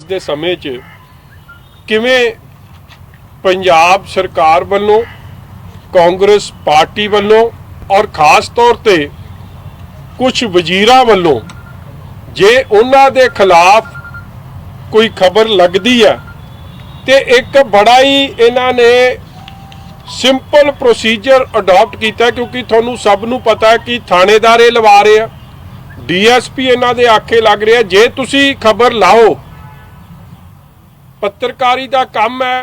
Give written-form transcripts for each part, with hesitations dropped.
ਦੇ ਸਮੇਂ 'ਚ ਕਿਵੇਂ ਪੰਜਾਬ ਸਰਕਾਰ ਵੱਲੋਂ ਕਾਂਗਰਸ पार्टी ਵੱਲੋਂ और खास तौर पे कुछ वजीरां ਵੱਲੋਂ जे उन्हां दे खिलाफ कोई खबर लगती है तो एक बड़ा ही इन्हां ने सिंपल प्रोसीजर अडॉप्ट किया, क्योंकि तुहानूं सब नूं पता है कि थाणेदार ये लवा रहे हैं, DSP इन्हां दे आखे लग रहे हैं। जे तुसीं खबर लाओ, पत्रकारी दा काम है,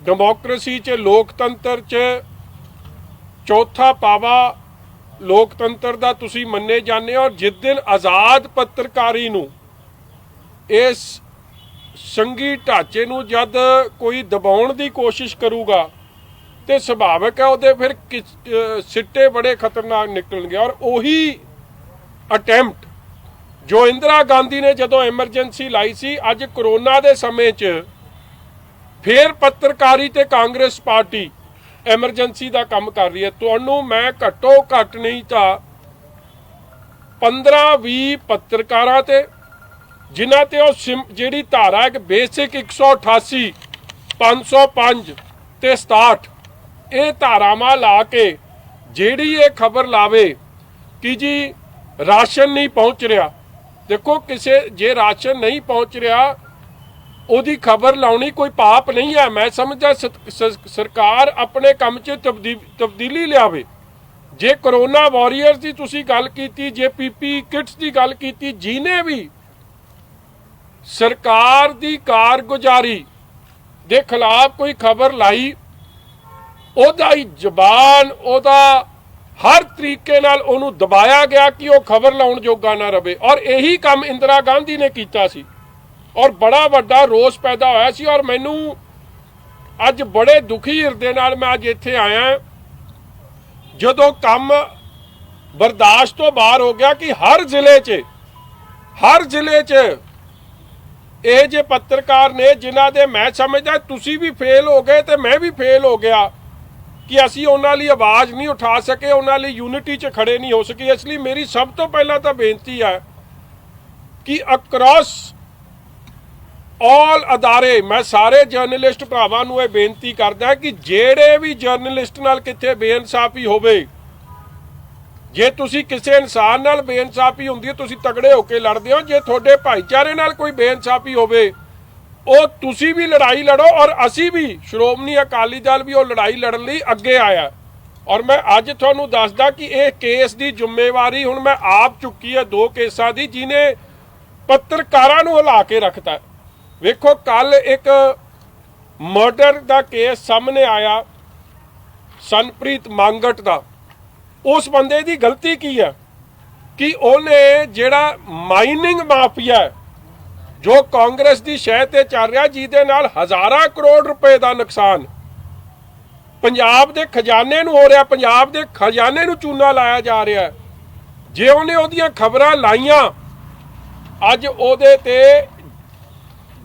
डेमोक्रेसी च लोकतंत्र च चौथा पावा लोकतंत्र दा तुसीं मन्ने जाने। और जिस दिन आज़ाद पत्रकारी नूं इस संघी ढांचे नूं जद कोई दबाउण दी कोशिश करूगा तो सुभाविक है उहदे फिर सिट्टे बड़े खतरनाक निकलणगे। और उही अटैम्प्ट जो इंदिरा गांधी ने जदों एमरजेंसी लाई सी, अज करोना दे समय च फिर पत्रकारी ते कांग्रेस पार्टी एमरजेंसी का काम कर रही है। तुहानूं मैं घट्टो घट नहीं तो 15-20 पत्रकारां ते जिन्हां ते जिहड़ी धारा है बेसिक 188, 505 ते 67 ये धारावां ला के जिहड़ी ये खबर लावे कि जी राशन नहीं पहुँच रहा। देखो किसे जे राशन नहीं पहुँच रहा ਉਹਦੀ खबर लाउनी कोई पाप नहीं है। मैं समझदा सरकार अपने काम च तब्दीली लियावे। जे करोना वॉरीयर्स की तुसी गल कीती, जे PP किट्स की गल कीती, जिन्हें भी सरकार की कारगुजारी के खिलाफ कोई खबर लाई, ओदा ही जबान ओदा हर तरीके नाल ओनू दबाया गया कि वह खबर लाउण जोगा ना रहे। और यही काम इंदिरा गांधी ने कीता सी और बड़ा वड्डा रोस पैदा होया सी। और मैनू अज बड़े दुखी हिरदे नाल मैं अज इत्थे आया जदों काम बर्दाश्त तो बाहर हो गया कि हर जिले च ये जे पत्रकार ने जिन्हां दे मैं समझदा तुसी भी फेल हो गए तो मैं भी फेल हो गया कि असी उन्हां लई आवाज़ नहीं उठा सके, उन्हां लई यूनिटी च खड़े नहीं हो सके। इसलिए मेरी सब तो पहला तो बेनती है कि अक्रॉस ऑल अदारे मैं सारे जर्नलिस्ट भरावां नूं ये बेनती करदा कि जेड़े भी जर्नलिस्ट नाल किथे बेइंसाफी होवे, जे तुसी किसी इंसान नाल बेइंसाफी हुंदी है तुसी तगड़े होके लड़दे हो, जे तुहाडे भाईचारे नाल कोई बेइंसाफी होवे ਉਹ ਤੁਸੀਂ भी लड़ाई लड़ो। और असी भी श्रोमणी अकाली दल भी वो लड़ाई लड़न लई अगे आया। और मैं अज तुहानूं दसदा कि यह केस की जिम्मेवारी हुण मैं आप चुकी है 2 केसां की जिन्हें पत्रकारां नूं हिला के रखता। वेखो कल एक मर्डर का केस सामने आया सनप्रीत मांगट का। उस बंदे की गलती की है कि उन्हें जिहड़ा माइनिंग माफिया है जो कांग्रेस की शह ते चल रहा, जिहदे नाल हज़ारां करोड़ रुपए का नुकसान पंजाब के खजाने नूं हो रहा, पंजाब के खजाने नूं चूना लाया जा रहा है। जे उन्हें उहदियां खबरां लाइयां, अज उहदे ते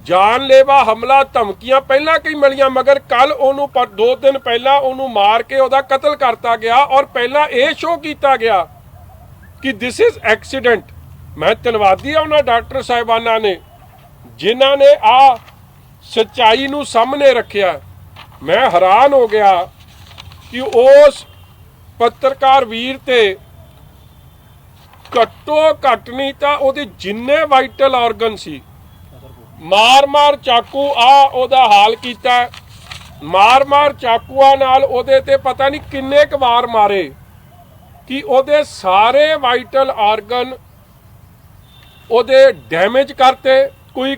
जानलेवा हमला धमकियां पहला कई मिलियां, मगर कल उन्होंने 2 दिन पहला उन्होंने मार के उहदा कतल करता गया। और पहला यह शो किया गया कि दिस इज एक्सीडेंट। मैं धन्नवादी हाँ उन्होंने डॉक्टर साहिबाना ने जिन्हों ने आ सच्चाई नूं सामने रखिया। मैं हैरान हो गया कि उस पत्रकार वीर ते घट्टो घट नहीं तो उहदे जिन्ने वाइटल ऑर्गन सी मार मार चाकू ओदा हाल किया। मार मार चाकूआ नाल ओदे ते पता नहीं किन्ने क वार मारे कि ओदे सारे वाइटल ऑर्गन ओदे डैमेज करते। कोई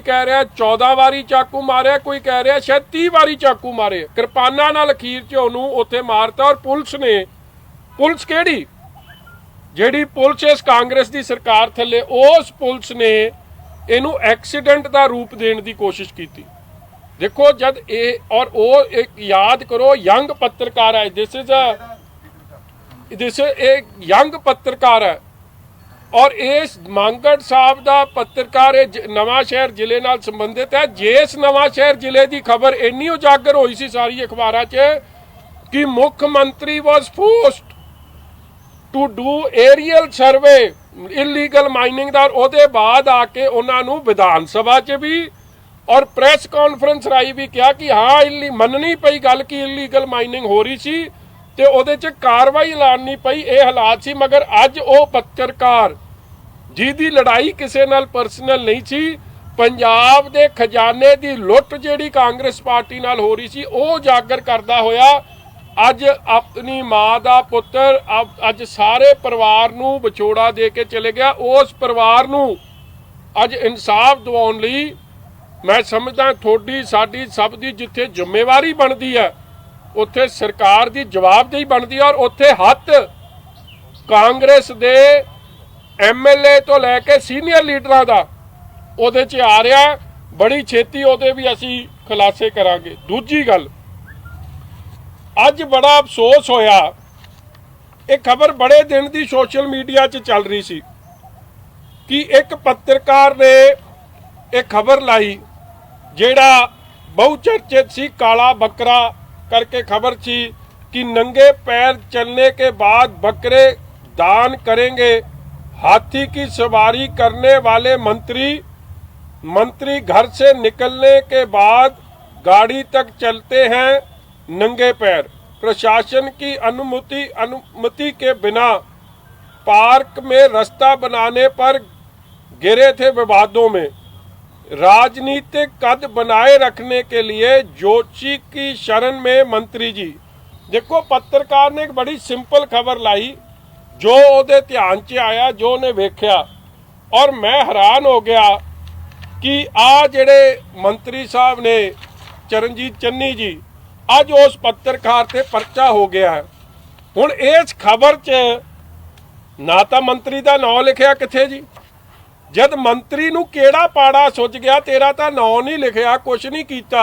कह रहा 14 वारी चाकू मारे, कोई कह रहा शायद 30 वारी चाकू मारे। किरपाना नाल अखीर च ओनू उत्थे मारता। और पुलिस केड़ी जिहड़ी पुलिस इस कांग्रेस की सरकार थले, उस पुलिस ने इनू एक्सीडेंट का रूप देने की कोशिश की। देखो जब ये और वो एक याद करो यंग पत्रकार है, दिस एक यंग पत्रकार है। और इस मांगट साहब का पत्रकार नवांशहर जिले नाल संबंधित है। जिस नवांशहर जिले की खबर इन्नी उजागर हुई सी सारी अखबारां च कि मुख्यमंत्री was forced to do aerial survey illegal mining ਦਾ। ਉਹਦੇ ਬਾਅਦ ਆ ਕੇ ਉਹਨਾਂ ਨੂੰ ਵਿਧਾਨ ਸਭਾ 'ਚ ਵੀ ਔਰ ਪ੍ਰੈਸ ਕਾਨਫਰੰਸ ਰਾਹੀਂ ਵੀ ਕਿਹਾ ਕਿ ਹਾਂ ਮੰਨਣੀ ਪਈ ਗੱਲ ਕਿ ਇਲੀਗਲ ਮਾਈਨਿੰਗ ਹੋ ਰਹੀ ਸੀ ਤੇ ਉਹਦੇ 'ਚ ਕਾਰਵਾਈ ਐਲਾਨਣੀ ਪਈ। ਇਹ ਹਾਲਾਤ ਸੀ। ਮਗਰ ਅੱਜ ਉਹ ਪੱਤਰਕਾਰ ਜਿਹਦੀ ਲੜਾਈ ਕਿਸੇ ਨਾਲ ਪਰਸਨਲ ਨਹੀਂ ਸੀ, ਪੰਜਾਬ ਦੇ ਖਜ਼ਾਨੇ ਦੀ ਲੁੱਟ ਜਿਹੜੀ ਕਾਂਗਰਸ ਪਾਰਟੀ ਨਾਲ ਹੋ ਰਹੀ ਸੀ ਉਹ ਉਜਾਗਰ ਕਰਦਾ ਹੋਇਆ ਅੱਜ ਆਪਣੀ ਮਾਂ ਦਾ ਪੁੱਤਰ ਅੱਜ ਸਾਰੇ ਪਰਿਵਾਰ ਨੂੰ ਵਿਛੋੜਾ ਦੇ ਕੇ ਚਲੇ ਗਿਆ। ਉਸ ਪਰਿਵਾਰ ਨੂੰ ਅੱਜ ਇਨਸਾਫ ਦਿਵਾਉਣ ਲਈ ਮੈਂ ਸਮਝਦਾ ਤੁਹਾਡੀ ਸਾਡੀ ਸਭ ਦੀ ਜਿੱਥੇ ਜ਼ਿੰਮੇਵਾਰੀ ਬਣਦੀ ਹੈ ਉੱਥੇ ਸਰਕਾਰ ਦੀ ਜਵਾਬਦੇਹੀ ਬਣਦੀ ਹੈ। ਔਰ ਉੱਥੇ ਹੱਥ ਕਾਂਗਰਸ ਦੇ MLA ਤੋਂ ਲੈ ਕੇ ਸੀਨੀਅਰ ਲੀਡਰਾਂ ਦਾ ਉਹਦੇ 'ਚ ਆ ਰਿਹਾ। ਬੜੀ ਛੇਤੀ ਉਹਦੇ ਵੀ ਅਸੀਂ ਖੁਲਾਸੇ ਕਰਾਂਗੇ। ਦੂਜੀ ਗੱਲ, ਅੱਜ ਬੜਾ ਅਫਸੋਸ ਹੋਇਆ, ਇਹ ਖਬਰ ਬੜੇ ਦਿਨ ਦੀ ਸੋਸ਼ਲ ਮੀਡੀਆ 'ਚ ਚੱਲ ਰਹੀ ਸੀ ਕਿ ਇੱਕ ਪੱਤਰਕਾਰ ਨੇ ਇਹ ਖਬਰ ਲਾਈ ਜਿਹੜਾ ਬਹੁ ਚਰਚਿਤ ਸੀ, ਕਾਲਾ ਬੱਕਰਾ करके खबर थी कि नंगे पैर चलने के बाद बकरे दान करेंगे। हाथी की सवारी करने वाले मंत्री घर से निकलने के बाद गाड़ी तक चलते हैं नंगे पैर। प्रशासन की अनुमति के बिना पार्क में रास्ता बनाने पर गिरे थे विवादों में। राजनीतिक कद बनाए रखने के लिए जोशी की शरण में मंत्री जी। देखो पत्रकार ने एक बड़ी सिंपल खबर लाई जो ਉਹਦੇ ਧਿਆਨ 'ਚ ਆਇਆ, ਜੋ ਉਹਨੇ ਵੇਖਿਆ ਔਰ ਮੈਂ ਹੈਰਾਨ ਹੋ ਗਿਆ ਕਿ ਆ ਜਿਹੜੇ ਮੰਤਰੀ ਸਾਹਿਬ ਨੇ ਚਰਨਜੀਤ ਚੰਨੀ ਜੀ ਅੱਜ ਉਸ ਪੱਤਰਕਾਰ ਤੇ ਪਰਚਾ ਹੋ ਗਿਆ ਹੈ। ਹੁਣ ਇਸ ਖਬਰ 'ਚ ਨਾ ਤਾਂ ਮੰਤਰੀ ਦਾ ਨਾਂ ਲਿਖਿਆ ਕਿੱਥੇ ਜੀ, जद मंत्री नूं केड़ा पाड़ा सुझ गया, तेरा तो नाम नहीं लिखिया, कुछ नहीं किया।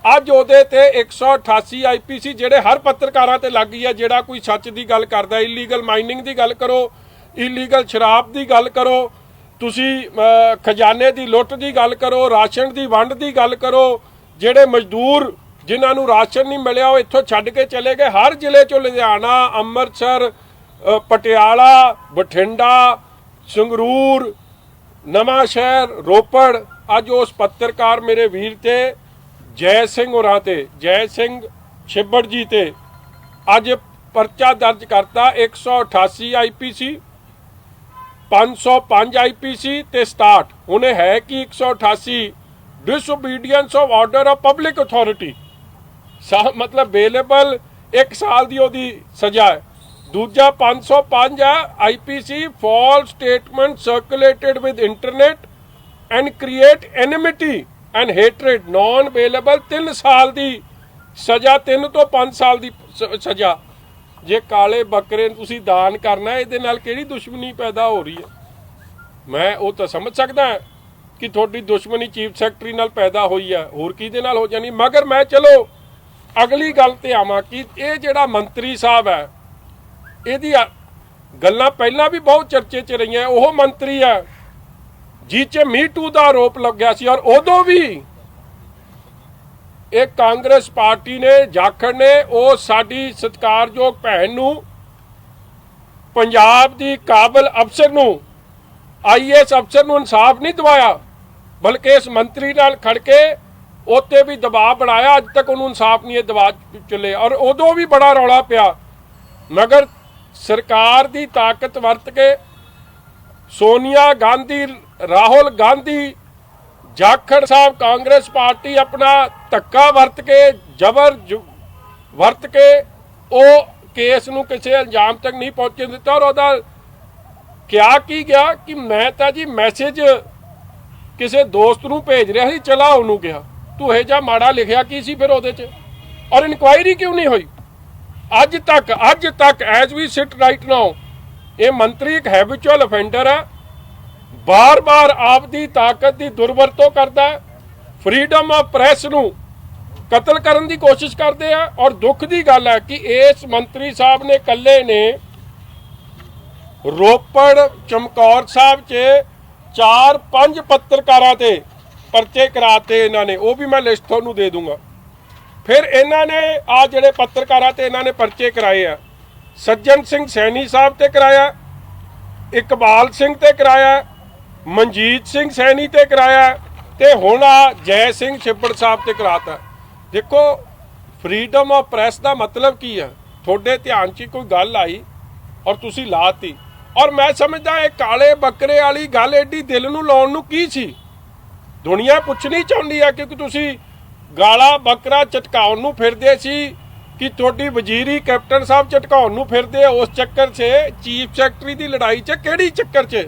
अज उहदे ते 188 IPC जेड़े हर पत्रकारां ते लग गई है। जेड़ा कोई सच की गल करदा, इलीगल माइनिंग की गल करो, इलीगल शराब की गल करो, तुसी खजाने की लुट की गल करो, राशन की वंड की गल करो, जेड़े मजदूर जिन्हां नूं राशन नहीं मिलिया वो इत्थों छड्ड के चले गए। हर जिले चों लुधियाना, अमृतसर, पटियाला, बठिंडा, संगरूर, नवां शहर, रोपड़। अज उस पत्रकार मेरे वीर ते जय सिंह होरां ते, जय सिंह छिब्बड़ जी ते अज परचा दर्ज करता। 188 IPC, 505 IPC ते 67 हुणे है कि 188 disobedience of order of public authority, मतलब बेलेबल 1 साल की ओदी सजा है। दूजा 505 है IPC false statement circulated with internet and create enmity and hatred, non available 3 साल की सजा, 3 तो 5 साल की सजा। जे काले बकरे तुसी दान करना है, ये किहड़ी दुश्मनी पैदा हो रही है। मैं वो तो समझ सकता कि थोड़ी दुश्मनी चीफ सैकटरी नाल पैदा हुई है, होर किहदे नाल हो जानी। मगर मैं चलो अगली गल ते आवां कि ये जिहड़ा मंत्री साहब है ਇਹਦੀ ਗੱਲਾਂ ਪਹਿਲਾਂ ਵੀ ਬਹੁਤ ਚਰਚੇ 'ਚ ਰਹੀਆਂ। ਉਹ ਮੰਤਰੀ ਹੈ ਜਿਹ 'ਚ ਮੀ ਟੂ ਦਾ ਆਰੋਪ ਲੱਗਿਆ ਸੀ ਔਰ ਉਦੋਂ ਵੀ ਇਹ ਕਾਂਗਰਸ ਪਾਰਟੀ ਨੇ, ਜਾਖੜ ਨੇ ਉਹ ਸਾਡੀ ਸਤਿਕਾਰਯੋਗ ਭੈਣ ਨੂੰ, ਪੰਜਾਬ ਦੀ ਕਾਬਲ ਅਫਸਰ ਨੂੰ, IAS ਅਫਸਰ ਨੂੰ ਇਨਸਾਫ ਨਹੀਂ ਦਿਵਾਇਆ, ਬਲਕਿ ਇਸ ਮੰਤਰੀ ਨਾਲ ਖੜ ਕੇ ਉੱਤੇ ਵੀ ਦਬਾਅ ਬਣਾਇਆ। ਅੱਜ ਤੱਕ ਉਹਨੂੰ ਇਨਸਾਫ ਨਹੀਂ ਦਵਾ ਚੱਲੇ ਔਰ ਉਦੋਂ ਵੀ ਬੜਾ ਰੌਲਾ ਪਿਆ। मगर सरकार की ताकत वरत के सोनिया गांधी, राहुल गांधी, जाखड़ साहब, कांग्रेस पार्टी अपना धक्का वरत के, जबर वरत के वो केस नूं किसी अंजाम तक नहीं पहुँचने दिता। और उहदा क्या की गया कि मैं तो जी मैसेज किसी दोस्त नूं भेज रहा सी, चला उन्होंने कहा तू यह जा माड़ा लिखिया की सी फिर उहदे च, और इनक्वायरी क्यों नहीं हुई अज तक as we sit right now. ये मंत्री एक हैबिचुअल ऑफेंडर है, बार बार आपकी ताकत की दुरवरतों करता है, फ्रीडम ऑफ प्रैस नूं कतल करने की कोशिश करते हैं। और दुख की गल है कि इस मंत्री साहब ने कल्ले ने रोपड़, चमकौर साहब च 4-5 पत्रकारां ते परचे कराते इन्होंने, वो भी मैं लिस्ट तुहानूं दे दूंगा। फिर इन्होंने आ जिहड़े पत्रकारां ते इन्होंने परचे कराए आ, ਸੱਜਣ ਸਿੰਘ ਸੈਣੀ ਸਾਹਿਬ ਤੇ ਕਰਾਇਆ, ਇਕਬਾਲ ਸਿੰਘ ਤੇ ਕਰਾਇਆ, ਮਨਜੀਤ ਸਿੰਘ ਸੈਣੀ ਤੇ ਕਰਾਇਆ, ਤੇ ਹੁਣ ਆ ਜੈ ਸਿੰਘ ਛਿੱਬੜ ਸਾਹਿਬ ਤੇ ਕਰਾਤਾ। ਦੇਖੋ ਫਰੀडम ਆਫ ਪ੍ਰੈਸ ਦਾ ਮਤਲਬ ਕੀ ਹੈ? ਤੁਹਾਡੇ ਧਿਆਨ 'ਚ ਕੋਈ ਗੱਲ ਆਈ ਔਰ ਤੁਸੀਂ ਲਾਤੀ, ਔਰ ਮੈਂ ਸਮਝਦਾ ਇਹ ਕਾਲੇ ਬੱਕਰੇ ਵਾਲੀ ਗੱਲ ਐਡੀ ਦਿਲ ਨੂੰ ਲਾਉਣ ਨੂੰ ਕੀ ਸੀ? ਦੁਨੀਆ ਪੁੱਛਣੀ ਚਾਹੁੰਦੀ ਆ ਕਿਉਂਕਿ ਤੁਸੀਂ ਗਾਲਾ ਬੱਕਰਾ ਝਟਕਾਉਣ ਨੂੰ ਫਿਰਦੇ ਸੀ ਕਿ ਤੁਹਾਡੀ ਵਜ਼ੀਰੀ ਕੈਪਟਨ ਸਾਹਿਬ ਝਟਕਾਉਣ ਨੂੰ ਫਿਰਦੇ, ਉਸ ਚੱਕਰ 'ਚ ਚੀਫ ਸੈਕਟਰੀ ਦੀ ਲੜਾਈ 'ਚ ਕਿਹੜੀ ਚੱਕਰ 'ਚ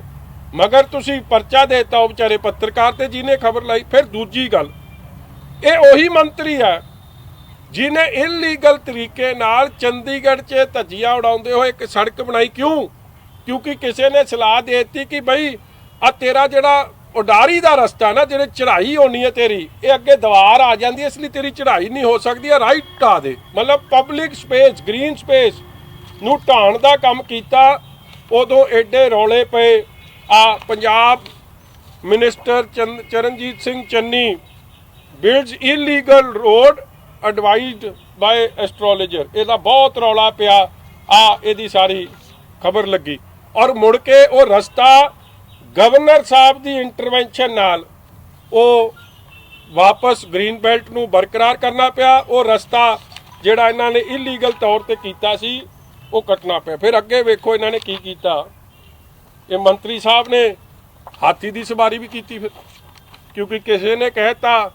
ਮਗਰ ਤੁਸੀਂ ਪਰਚਾ ਦੇਤਾ ਉਹ ਵਿਚਾਰੇ ਪੱਤਰਕਾਰ ਤੇ ਜਿਹਨੇ ਖਬਰ ਲਾਈ। ਫਿਰ ਦੂਜੀ ਗੱਲ, ਇਹ ਉਹੀ ਮੰਤਰੀ ਹੈ ਜਿਹਨੇ ਇਲੀਗਲ ਤਰੀਕੇ ਨਾਲ ਚੰਡੀਗੜ੍ਹ 'ਚ ਧੱਜੀਆਂ ਉਡਾਉਂਦੇ ਹੋਏ ਇੱਕ ਸੜਕ ਬਣਾਈ। ਕਿਉਂ? ਕਿਉਂਕਿ ਕਿਸੇ ਨੇ ਸਲਾਹ ਦੇ ਦਿੱਤੀ ਕਿ ਬਈ ਆ ਤੇਰਾ ਜਿਹੜਾ ਉਡਾਰੀ ਦਾ ਰਸਤਾ ਨਾ, ਜਿਹੜੇ ਚੜ੍ਹਾਈ ਹੋਣੀ ਹੈ ਤੇਰੀ, ਇਹ ਅੱਗੇ ਦੀਵਾਰ ਆ ਜਾਂਦੀ ਹੈ, ਇਸ ਲਈ ਤੇਰੀ ਚੜ੍ਹਾਈ ਨਹੀਂ ਹੋ ਸਕਦੀ, ਆ ਰਾਈਟ ਢਾ ਦੇ। ਮਤਲਬ ਪਬਲਿਕ ਸਪੇਸ, ਗ੍ਰੀਨ ਸਪੇਸ ਨੂੰ ਢਾਣ ਦਾ ਕੰਮ ਕੀਤਾ। ਉਦੋਂ ਐਡੇ ਰੌਲੇ ਪਏ। ਆ Punjab minister Charanjit Singh Channi builds illegal road advised by astrologer, ਇਹਦਾ ਬਹੁਤ ਰੌਲਾ ਪਿਆ। ਆ ਇਹਦੀ ਸਾਰੀ ਖਬਰ ਲੱਗੀ ਔਰ ਮੁੜ ਕੇ ਉਹ ਰਸਤਾ ਗਵਰਨਰ ਸਾਹਿਬ ਦੀ ਇੰਟਰਵੈਂਸ਼ਨ ਨਾਲ ਉਹ ਵਾਪਸ ਗ੍ਰੀਨ ਬੈਲਟ ਨੂੰ ਬਰਕਰਾਰ ਕਰਨਾ ਪਿਆ। ਉਹ ਰਸਤਾ ਜਿਹੜਾ ਇਹਨਾਂ ਨੇ ਇਲੀਗਲ ਤੌਰ ਤੇ ਕੀਤਾ ਸੀ ਉਹ ਕੱਟਣਾ ਪਿਆ। ਫਿਰ ਅੱਗੇ ਵੇਖੋ ਇਹਨਾਂ ਨੇ ਕੀ ਕੀਤਾ। ਇਹ ਮੰਤਰੀ ਸਾਹਿਬ ਨੇ ਹਾਥੀ ਦੀ ਸਵਾਰੀ ਵੀ ਕੀਤੀ ਫਿਰ, ਕਿਉਂਕਿ ਕਿਸੇ ਨੇ ਕਹਿਤਾ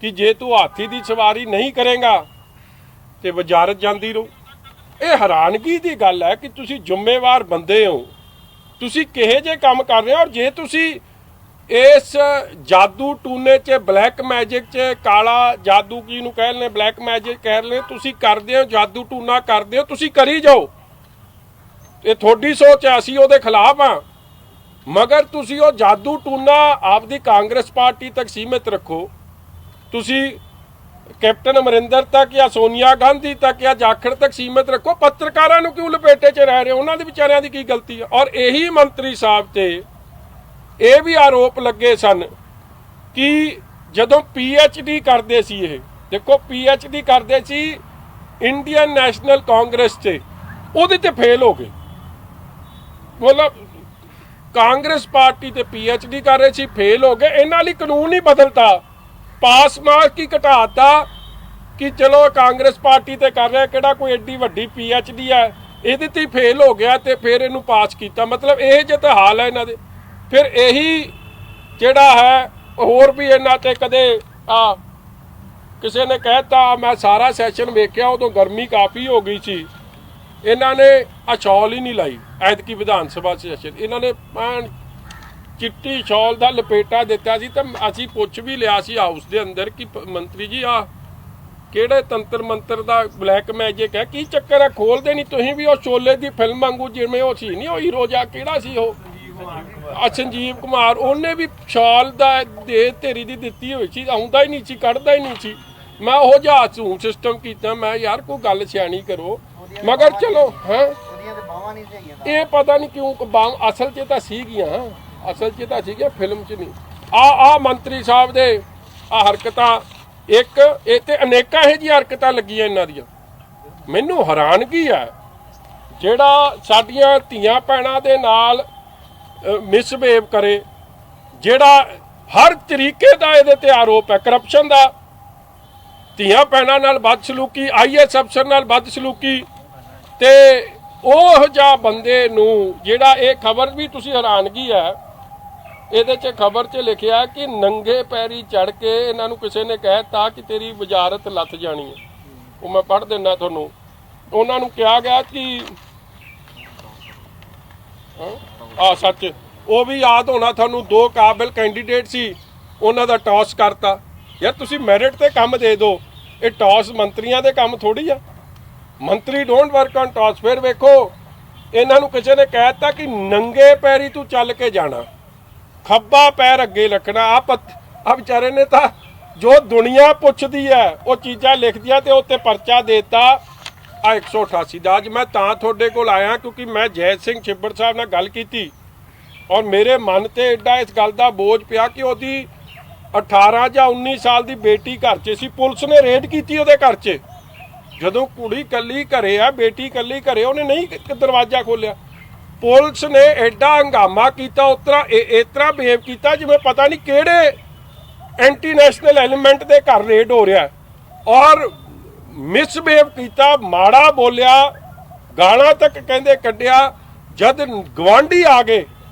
ਕਿ ਜੇ ਤੂੰ ਹਾਥੀ ਦੀ ਸਵਾਰੀ ਨਹੀਂ ਕਰੇਗਾ ਤੇ ਵਜ਼ਾਰਤ ਜਾਂਦੀ ਰਹੂ। ਇਹ ਹੈਰਾਨਗੀ ਦੀ ਗੱਲ ਹੈ ਕਿ ਤੁਸੀਂ ਜ਼ਿੰਮੇਵਾਰ ਬੰਦੇ ਹੋ, ਤੁਸੀਂ ਕਿਹੇ ਜੇ ਕੰਮ ਕਰ ਰਹੇ ਹੋ। ਔਰ ਜੇ ਤੁਸੀਂ ਇਸ ਜਾਦੂ ਟੂਨੇ 'ਚ, ਬਲੈਕ ਮੈਜਿਕ 'ਚ, ਕਾਲਾ ਜਾਦੂ ਕੀ ਨੂੰ ਕਹਿ ਲੈਣੇ, ਬਲੈਕ ਮੈਜਿਕ ਕਹਿ ਲੈਣੇ, ਤੁਸੀਂ ਕਰਦੇ ਹੋ, ਜਾਦੂ ਟੂਨਾ ਕਰਦੇ ਹੋ, ਤੁਸੀਂ ਕਰੀ ਜਾਓ। ਇਹ ਤੁਹਾਡੀ ਸੋਚ ਹੈ, ਅਸੀਂ ਉਹਦੇ ਖਿਲਾਫ ਹਾਂ, ਮਗਰ ਤੁਸੀਂ ਉਹ ਜਾਦੂ ਟੂਨਾ ਆਪਦੀ ਕਾਂਗਰਸ ਪਾਰਟੀ ਤੱਕ ਸੀਮਿਤ ਰੱਖੋ। ਤੁਸੀਂ ਕੈਪਟਨ ਅਮਰਿੰਦਰ ਤੱਕ ਜਾਂ ਸੋਨੀਆ ਗਾਂਧੀ ਤੱਕ ਜਾਂ ਜਾਖੜ ਤੱਕ ਸੀਮਿਤ ਰੱਖੋ। ਪੱਤਰਕਾਰਾਂ ਨੂੰ ਕਿਉਂ ਲਪੇਟੇ 'ਚ ਰਹਿ ਰਹੇ ਹੋ? ਉਹਨਾਂ ਦੇ ਵਿਚਾਰਿਆਂ ਦੀ ਕੀ ਗਲਤੀ ਹੈ? ਔਰ ਇਹੀ ਮੰਤਰੀ ਸਾਹਿਬ ਤੇ ਇਹ ਵੀ ਆਰੋਪ ਲੱਗੇ ਸਨ ਕਿ ਜਦੋਂ PhD ਕਰਦੇ ਸੀ, ਇਹ ਦੇਖੋ PhD ਕਰਦੇ ਸੀ ਇੰਡੀਅਨ ਨੈਸ਼ਨਲ ਕਾਂਗਰਸ 'ਚ, ਉਹਦੇ ਤੇ ਫੇਲ ਹੋ ਗਏ। ਮਤਲਬ ਕਾਂਗਰਸ ਪਾਰਟੀ ਤੇ PhD ਕਰ ਰਹੇ ਸੀ, ਫੇਲ ਹੋ ਗਏ। ਇਹਨਾਂ ਲਈ ਕਾਨੂੰਨ ਹੀ ਬਦਲਤਾ, ਪਾਸ ਮਾਰਕ ਹੀ ਘਟਾਤਾ ਕਿ ਚਲੋ ਕਾਂਗਰਸ ਪਾਰਟੀ ਤੇ ਕਰ ਰਿਹਾ, ਕਿਹੜਾ ਕੋਈ ਐਡੀ ਵੱਡੀ PhD ਹੈ, ਇਹਦੇ ਤੇ ਫੇਲ ਹੋ ਗਿਆ ਤੇ ਫਿਰ ਇਹਨੂੰ ਪਾਸ ਕੀਤਾ। ਮਤਲਬ ਇਹ ਜਿਹੇ ਤਾਂ ਹਾਲ ਹੈ ਇਹਨਾਂ ਦੇ। ਫਿਰ ਇਹੀ ਜਿਹੜਾ ਹੈ ਹੋਰ ਵੀ ਇਹਨਾਂ ਤੇ ਕਦੇ ਕਿਸੇ ਨੇ ਕਹਿਤਾ, ਮੈਂ ਸਾਰਾ ਸੈਸ਼ਨ ਵੇਖਿਆ, ਉਦੋਂ ਗਰਮੀ ਕਾਫੀ ਹੋ ਗਈ ਸੀ, ਇਹਨਾਂ ਨੇ ਸ਼ਾਲ ਹੀ ਨਹੀਂ ਲਾਈ ਐਤਕੀ ਵਿਧਾਨ ਸਭਾ ਸੈਸ਼ਨ। ਇਹਨਾਂ ਨੇ ਚਿੱਟੀ ਸ਼ਾਲ ਦਾ ਲਪੇਟਾ ਦਿੱਤਾ ਸੀ। ਤਾਂ ਅਸੀਂ ਪੁੱਛ ਵੀ ਲਿਆ ਸੀ ਹਾਊਸ ਦੇ ਅੰਦਰ ਕਿ ਮੰਤਰੀ ਜੀ ਆ ਕਿਹੜੇ ਤੰਤਰ ਮੰਤਰ ਦਾ ਬਲੈਕ ਮੈਜਿਕ ਹੈ, ਕੀ ਚੱਕਰ ਹੈ, ਖੋਲਦੇ ਨਹੀਂ ਤੁਸੀਂ ਵੀ? ਉਹ ਸ਼ੋਲੇ ਦੀ ਫਿਲਮ ਵਾਂਗੂ ਜਿਵੇਂ ਉਹ ਸੀ ਨਹੀਂ, ਉਹ ਹੀਰੋ ਜਾ ਕਿਹੜਾ ਸੀ ਉਹ ਸੰਜੀਵ ਕੁਮਾਰ, ਉਹਨੇ ਵੀ ਸ਼ਾਲ ਦਾ ਦੇ ਤੇਰੀ ਦੀ ਦਿੱਤੀ ਹੋਈ ਸੀ, ਆਉਂਦਾ ਹੀ ਨਹੀਂ ਸੀ, ਕੱਢਦਾ ਹੀ ਨਹੀਂ ਸੀ। ਮੈਂ ਉਹ ਜਿਹਾ ਝੂਮ ਸਿਸਟਮ ਕੀਤਾ। ਮੈਂ ਯਾਰ ਕੋਈ ਗੱਲ ਸਿਆਣੀ ਕਰੋ। ਮਗਰ ਚਲੋ ਹੈ ਇਹ ਪਤਾ ਨਹੀਂ ਕਿਉਂ ਬਾਂਹ ਅਸਲ 'ਚ ਤਾਂ ਸੀਗੀਆਂ, ਅਸਲ 'ਚ ਤਾਂ ਸੀਗੀਆਂ, ਫਿਲਮ 'ਚ ਨਹੀਂ। ਆ ਮੰਤਰੀ ਸਾਹਿਬ ਦੇ ਆ ਹਰਕਤਾਂ, ਇੱਕ ਇਹ ਤੇ ਅਨੇਕਾਂ ਇਹੋ ਜਿਹੀਆਂ ਹਰਕਤਾਂ ਲੱਗੀਆਂ ਇਹਨਾਂ ਦੀਆਂ। ਮੈਨੂੰ ਹੈਰਾਨਗੀ ਹੈ ਜਿਹੜਾ ਸਾਡੀਆਂ ਧੀਆਂ ਭੈਣਾਂ ਦੇ ਨਾਲ ਮਿਸਬਿਹੇਵ ਕਰੇ, ਜਿਹੜਾ ਹਰ ਤਰੀਕੇ ਦਾ ਇਹਦੇ ਤੇ ਆਰੋਪ ਹੈ ਕਰਪਸ਼ਨ ਦਾ, ਧੀਆਂ ਭੈਣਾਂ ਨਾਲ ਬਦਸਲੂਕੀ, IAS ਅਫਸਰ ਨਾਲ ਬਦਸਲੂਕੀ, ਤੇ ਉਹ ਜਿਹਾ ਬੰਦੇ ਨੂੰ ਜਿਹੜਾ ਇਹ ਖਬਰ ਵੀ ਤੁਸੀਂ ਹੈਰਾਨਗੀ ਹੈ ਇਹਦੇ 'ਚ ਖਬਰ 'ਚ ਲਿਖਿਆ ਕਿ ਨੰਗੇ ਪੈਰੀ ਚੜ ਕੇ ਇਹਨਾਂ ਨੂੰ ਕਿਸੇ ਨੇ ਕਹਿਤਾ ਕਿ ਤੇਰੀ ਵਜ਼ਾਰਤ ਲੱਥ ਜਾਣੀ ਹੈ। ਉਹ ਮੈਂ ਪੜ੍ਹ ਦਿੰਦਾ ਤੁਹਾਨੂੰ। ਉਹਨਾਂ ਨੂੰ ਕਿਹਾ ਗਿਆ ਕਿ ਸੱਚ ਉਹ ਵੀ ਯਾਦ ਹੋਣਾ ਤੁਹਾਨੂੰ, 2 ਕਾਬਿਲ ਕੈਂਡੀਡੇਟ ਸੀ, ਉਹਨਾਂ ਦਾ ਟੌਸ ਕਰਤਾ। ਯਾਰ ਤੁਸੀਂ ਮੈਰਿਟ ਤੇ ਕੰਮ ਦੇ ਦਿਓ, ਇਹ ਟੌਸ ਮੰਤਰੀਆਂ ਦੇ ਕੰਮ ਥੋੜੀ ਆ। ਮੰਤਰੀ ਡੋਂਟ ਵਰਕ ਔਨ ਟੌਸ। ਫਿਰ ਵੇਖੋ ਇਹਨਾਂ ਨੂੰ ਕਿਸੇ ਨੇ ਕਹਿ ਦਿੱਤਾ ਕਿ ਨੰਗੇ ਪੈਰੀ ਤੂੰ ਚੱਲ ਕੇ ਜਾਣਾ, ਖੱਬਾ ਪੈਰ ਅੱਗੇ ਰੱਖਣਾ। ਆ ਵਿਚਾਰੇ ਨੇ ਤਾਂ ਜੋ ਦੁਨੀਆ ਪੁੱਛਦੀ ਹੈ ਉਹ ਚੀਜ਼ਾਂ ਲਿਖਦੀਆਂ ਤੇ ਉੱਤੇ ਪਰਚਾ ਦੇਤਾ ਆ 188 ਦਾ। ਅੱਜ ਮੈਂ ਤਾਂ ਤੁਹਾਡੇ ਕੋਲ ਆਇਆ ਕਿਉਂਕਿ ਮੈਂ ਜੈ ਸਿੰਘ ਛਿੱਬੜ ਸਾਹਿਬ ਨਾਲ ਗੱਲ ਕੀਤੀ ਔਰ ਮੇਰੇ ਮਨ ਤੇ ਐਡਾ ਇਸ ਗੱਲ ਦਾ ਬੋਝ ਪਿਆ ਕਿ ਉਹਦੀ 18 ਜਾਂ 19 ਸਾਲ ਦੀ ਬੇਟੀ ਘਰ 'ਚ ਸੀ, ਪੁਲਿਸ ਨੇ ਰੇਡ ਕੀਤੀ ਉਹਦੇ ਘਰ 'ਚ। ਜਦੋਂ ਕੁੜੀ ਕੱਲੀ ਘਰੇ ਆ, ਬੇਟੀ ਕੱਲੀ ਘਰੇ, ਉਹਨੇ ਨਹੀਂ ਦਰਵਾਜ਼ਾ ਖੋਲਿਆ। ਪੁਲਿਸ ਨੇ ਐਡਾ ਹੰਗਾਮਾ ਕੀਤਾ, ਇਸ ਤਰ੍ਹਾਂ ਬਿਹੇਵ ਕੀਤਾ ਜਿਵੇਂ ਪਤਾ ਨਹੀਂ ਕਿਹੜੇ ਐਂਟੀ ਨੈਸ਼ਨਲ ਐਲੀਮੈਂਟ ਦੇ ਘਰ ਰੇਡ ਹੋ ਰਿਹਾ, ਔਰ ਮਿਸਬਿਹੇਵ ਕੀਤਾ, ਮਾੜਾ ਬੋਲਿਆ, ਗਾਲਾਂ ਤੱਕ ਕਹਿੰਦੇ ਕੱਢਿਆ। ਜਦ ਗਵਾਂਢੀ ਆ ਗਏ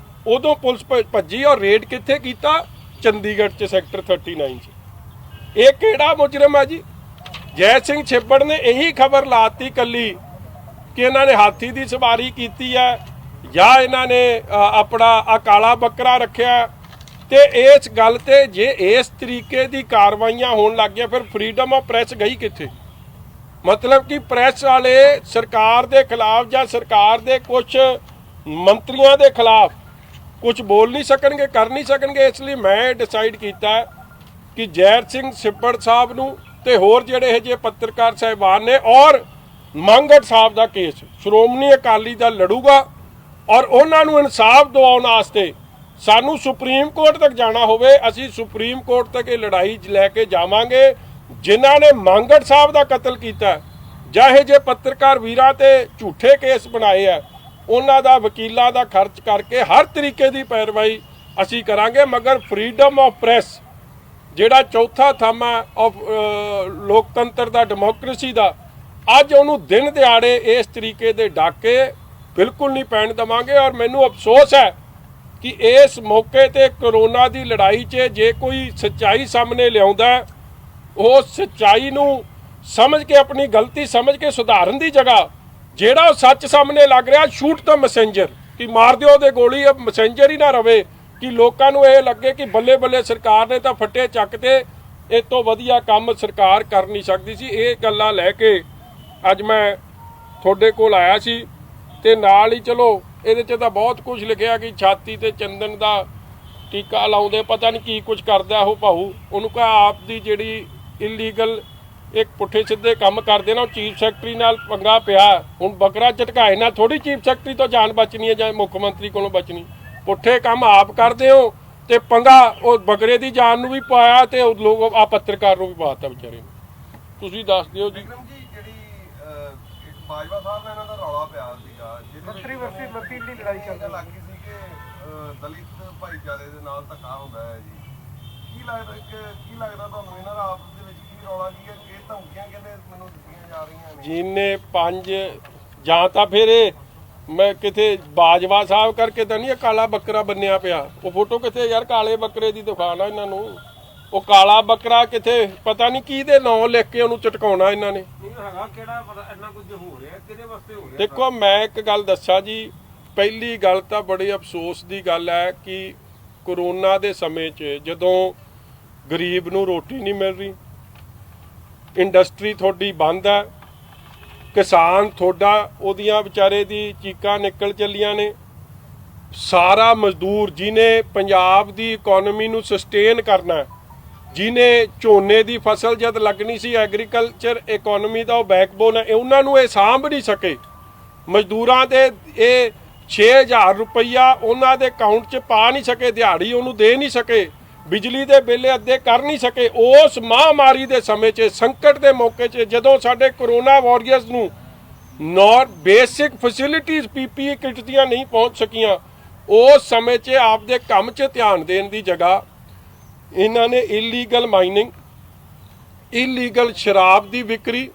ਉਦੋਂ ਪੁਲਿਸ ਭੱਜੀ, ਔਰ ਰੇਡ ਕਿੱਥੇ ਕੀਤਾ? ਚੰਡੀਗੜ੍ਹ 'ਚ ਸੈਕਟਰ 39 'ਚ। ਇਹ ਕਿਹੜਾ ਮੁਜਰਮ ਹੈ ਜੀ? ਜੈ ਸਿੰਘ ਛਿੱਬੜ ਨੇ ਇਹੀ ਖਬਰ ਲਾਤੀ ਕੱਲੀ ਕਿ ਇਹਨਾਂ ਨੇ ਹਾਥੀ ਦੀ ਸਵਾਰੀ ਕੀਤੀ ਹੈ ਜਾਂ ਇਹਨਾਂ ਨੇ ਆਪਣਾ ਆ ਕਾਲਾ ਬੱਕਰਾ ਰੱਖਿਆ। ਤੇ ਇਸ ਗੱਲ ਤੇ ਜੇ ਇਸ ਤਰੀਕੇ ਦੀ ਕਾਰਵਾਈਆਂ ਹੋਣ ਲੱਗ ਗਈਆਂ, ਫਿਰ ਫਰੀडम ਆਫ ਪ੍ਰੈਸ ਗਈ ਕਿੱਥੇ? मतलब कि ਪ੍ਰੈਸ ਵਾਲੇ ਸਰਕਾਰ ਦੇ ਖਿਲਾਫ ਜਾਂ ਸਰਕਾਰ ਦੇ ਕੁਝ ਮੰਤਰੀਆਂ ਦੇ ਖਿਲਾਫ ਕੁਝ ਬੋਲ ਨਹੀਂ ਸਕਣਗੇ, ਕਰ ਨਹੀਂ ਸਕਣਗੇ। ਇਸ ਲਈ ਮੈਂ ਡਿਸਾਈਡ ਕੀਤਾ ਕਿ ਜੈਰ ਸਿੰਘ ਛਿੱਬੜ ਸਾਹਿਬ ਨੂੰ ਤੇ ਹੋਰ ਜਿਹੜੇ ਇਹ ਜਿਹੇ ਪੱਤਰਕਾਰ ਸਾਹਿਬਾਨ ਨੇ, ਔਰ ਮੰਗੜ ਸਾਹਿਬ ਦਾ ਕੇਸ ਸ਼੍ਰੋਮਣੀ ਅਕਾਲੀ ਦਲ ਲੜੂਗਾ, ਔਰ ਉਹਨਾਂ ਨੂੰ ਇਨਸਾਫ ਦਿਵਾਉਣ ਵਾਸਤੇ ਸਾਨੂੰ ਸੁਪਰੀਮ ਕੋਰਟ ਤੱਕ ਜਾਣਾ ਹੋਵੇ, ਅਸੀਂ ਸੁਪਰੀਮ ਕੋਰਟ ਤੱਕ ਇਹ ਲੜਾਈ ਲੈ ਕੇ ਜਾਵਾਂਗੇ। ਜਿਨ੍ਹਾਂ ਨੇ ਮੰਗੜ ਸਾਹਿਬ ਦਾ ਕਤਲ ਕੀਤਾ ਜਾਂ ਇਹ ਜੇ ਪੱਤਰਕਾਰ ਵੀਰਾਂ ਤੇ ਝੂਠੇ ਕੇਸ ਬਣਾਏ ਆ, ਉਹਨਾਂ ਦਾ ਵਕੀਲਾਂ ਦਾ ਖਰਚ ਕਰਕੇ ਹਰ ਤਰੀਕੇ ਦੀ ਪੈਰਵਾਈ ਅਸੀਂ ਕਰਾਂਗੇ। ਮਗਰ ਫਰੀडम ਆਫ ਪ੍ਰੈਸ ਜਿਹੜਾ ਚੌਥਾ ਥੰਮ ਹੈ ਆਫ ਲੋਕਤੰਤਰ ਦਾ, ਡੈਮੋਕ੍ਰੇਸੀ ਦਾ, ਅੱਜ ਉਹਨੂੰ ਦਿਨ ਦਿਹਾੜੇ ਇਸ ਤਰੀਕੇ ਦੇ ਡਾਕੇ ਬਿਲਕੁਲ ਨਹੀਂ ਪੈਣ ਦੇਵਾਂਗੇ। ਔਰ ਮੈਨੂੰ ਅਫਸੋਸ ਹੈ ਕਿ ਇਸ ਮੌਕੇ ਤੇ ਕਰੋਨਾ ਦੀ ਲੜਾਈ 'ਚ ਜੇ ਕੋਈ ਸੱਚਾਈ ਸਾਹਮਣੇ ਲਿਆਉਂਦਾ, ਉਹ ਸੱਚਾਈ ਨੂੰ ਸਮਝ ਕੇ, ਆਪਣੀ ਗਲਤੀ ਸਮਝ ਕੇ ਸੁਧਾਰਨ ਦੀ ਜਗ੍ਹਾ ਜਿਹੜਾ ਉਹ ਸੱਚ ਸਾਹਮਣੇ ਲੱਗ ਰਿਹਾ, ਸ਼ੂਟ ਦਾ ਮੈਸੇਂਜਰ, ਕਿ ਮਾਰ ਦਿਓ ਉਹਦੇ ਗੋਲੀ, ਮੈਸੇਂਜਰ ਹੀ ਨਾ ਰਵੇ, ਕਿ ਲੋਕਾਂ ਨੂੰ ਇਹ ਲੱਗੇ ਕਿ ਬੱਲੇ ਬੱਲੇ ਸਰਕਾਰ ਨੇ ਤਾਂ ਫੱਟੇ ਚੱਕ ਤੇ ਇਹ ਤੋਂ ਵਧੀਆ ਕੰਮ ਸਰਕਾਰ ਕਰ ਨਹੀਂ ਸਕਦੀ ਸੀ। ਇਹ ਗੱਲਾਂ ਲੈ ਕੇ ਅੱਜ ਮੈਂ ਤੁਹਾਡੇ ਕੋਲ ਆਇਆ ਸੀ। ਤੇ ਨਾਲ ਹੀ ਚਲੋ ਇਹਦੇ 'ਚ ਤਾਂ ਬਹੁਤ ਕੁਝ ਲਿਖਿਆ ਕਿ ਛਾਤੀ ਤੇ ਚੰਦਨ ਦਾ ਟੀਕਾ ਲਾਉਂਦੇ, ਪਤਾ ਨਹੀਂ ਕੀ ਕੁਝ ਕਰਦਾ ਉਹ ਭਾਊ। ਉਹਨੂੰ ਕਹਾ ਆਪ ਦੀ ਜਿਹੜੀ ਇਲੀਗਲ ਇੱਕ ਪੁੱਠੇ ਸਿੱਧੇ ਕੰਮ ਕਰਦੇ ਨਾ, ਉਹ ਚੀਫ ਸੈਕਟਰੀ ਨਾਲ ਪੰਗਾ ਪਿਆ। ਹੁਣ ਬੱਕਰਾ ਝਟਕਾਏ ਨਾਲ ਥੋੜੀ ਚੀਫ ਸੈਕਟਰੀ ਤੋਂ ਜਾਨ ਬਚਣੀ ਹੈ ਜਾਂ ਮੁੱਖ ਮੰਤਰੀ ਕੋਲੋਂ ਬਚਣੀ। ਪੁੱਠੇ ਕੰਮ ਆਪ ਕਰਦੇ ਹੋ ਤੇ ਪੰਗਾ ਉਹ ਬੱਕਰੇ ਦੀ ਜਾਨ ਨੂੰ ਵੀ ਪਾਇਆ ਤੇ ਲੋਕ ਆ ਪੱਤਰਕਾਰ ਨੂੰ ਵੀ ਪਾਤਾ ਵਿਚਾਰੇ ਨੂੰ। ਤੁਸੀਂ ਦੱਸ ਦਿਓ ਜੀ। ਬਾਜਵਾ ਸਾਹਿਬ ਦਾ ਇਹਨਾਂ ਦਾ ਰੌਲਾ ਪਿਆ ਸੀਗਾ, ਜਿਹੜੀ ਲੜਾਈ ਚੱਲਣ ਲੱਗ ਗਈ ਸੀ ਕਿ ਦਲਿਤ ਭਾਈਚਾਰੇ ਦੇ ਨਾਲ ਧੱਕਾ ਹੁੰਦਾ ਹੈ ਜੀ। ਕੀ ਲੱਗਦਾ ਤੁਹਾਨੂੰ ਇਹਨਾਂ ਦਾ ਆਪਸ ਦੇ ਵਿੱਚ ਕੀ ਰੌਲਾ ਕੀ ਹੈ? ਇਹ ਧਮਕੀਆਂ ਕਹਿੰਦੇ ਮੈਨੂੰ ਦਿੱਤੀਆਂ ਜਾ ਰਹੀਆਂ ਨੇ। ਜਿਹਨੇ 5 ਜਾਂ ਤਾਂ ਫਿਰ ਇਹ ਮੈਂ ਕਿਤੇ ਬਾਜਵਾ ਸਾਹਿਬ ਕਰਕੇ ਤਾਂ ਨਹੀਂ ਇਹ ਕਾਲਾ ਬੱਕਰਾ ਬੰਨਿਆ ਪਿਆ। ਉਹ ਫੋਟੋ ਕਿੱਥੇ ਯਾਰ? ਕਾਲੇ ਬੱਕਰੇ ਦੀ ਦਿਖਾਣਾ ਇਹਨਾਂ ਨੂੰ। ਉਹ ਕਾਲਾ ਬੱਕਰਾ ਕਿੱਥੇ? ਪਤਾ ਨਹੀਂ ਕਿਹਦੇ ਨਾਂ ਲਿਖ ਕੇ ਉਹਨੂੰ ਚਟਕਾਉਣਾ ਇਹਨਾਂ ਨੇ। ਦੇਖੋ ਮੈਂ ਇੱਕ ਗੱਲ ਦੱਸਾਂ ਜੀ, ਪਹਿਲੀ ਗੱਲ ਤਾਂ ਬੜੇ ਅਫਸੋਸ ਦੀ ਗੱਲ ਹੈ ਕਿ ਕਰੋਨਾ ਦੇ ਸਮੇਂ 'ਚ ਜਦੋਂ ਗਰੀਬ ਨੂੰ ਰੋਟੀ ਨਹੀਂ ਮਿਲ ਰਹੀ, ਇੰਡਸਟਰੀ ਤੁਹਾਡੀ ਬੰਦ ਹੈ, ਕਿਸਾਨ ਤੁਹਾਡਾ ਉਹਦੀਆਂ ਵਿਚਾਰੇ ਦੀ ਚੀਕਾਂ ਨਿਕਲ ਚੱਲੀਆਂ ਨੇ, ਸਾਰਾ ਮਜ਼ਦੂਰ ਜਿਹਨੇ ਪੰਜਾਬ ਦੀ ਇਕਨੋਮੀ ਨੂੰ ਸਸਟੇਨ ਕਰਨਾ, ਜਿਹਨੇ ਝੋਨੇ ਦੀ ਫਸਲ ਜਦ ਲੱਗਣੀ ਸੀ, ਐਗਰੀਕਲਚਰ ਇਕਨੋਮੀ ਦਾ ਉਹ ਬੈਕਬੋਨ ਹੈ, ਉਹਨਾਂ ਨੂੰ ਇਹ ਸਾਂਭ ਨਹੀਂ ਸਕੇ। ਮਜ਼ਦੂਰਾਂ ਦੇ ਇਹ 6000 ਰੁਪਈਆ ਉਹਨਾਂ ਦੇ ਅਕਾਊਂਟ 'ਚ ਪਾ ਨਹੀਂ ਸਕੇ, ਦਿਹਾੜੀ ਉਹਨੂੰ ਦੇ ਨਹੀਂ ਸਕੇ, ਬਿਜਲੀ ਦੇ ਬਿੱਲ ਅੱਧੇ ਕਰ ਨਹੀਂ ਸਕੇ। ਉਸ ਮਹਾਮਾਰੀ ਦੇ ਸਮੇਂ 'ਚ, ਸੰਕਟ ਦੇ ਮੌਕੇ 'ਚ, ਜਦੋਂ ਸਾਡੇ ਕਰੋਨਾ ਵਾਰੀਅਰਸ ਨੂੰ ਬੇਸਿਕ ਫੈਸਿਲਿਟੀਜ਼ PPE ਕਿੱਟ ਦੀਆਂ ਨਹੀਂ ਪਹੁੰਚ ਸਕੀਆਂ, ਉਸ ਸਮੇਂ 'ਚ ਆਪਦੇ ਕੰਮ 'ਚ ਧਿਆਨ ਦੇਣ ਦੀ ਜਗ੍ਹਾ ਇਹਨਾਂ ਨੇ ਇਲੀਗਲ ਮਾਈਨਿੰਗ, ਇਲੀਗਲ ਸ਼ਰਾਬ ਦੀ ਵਿਕਰੀ,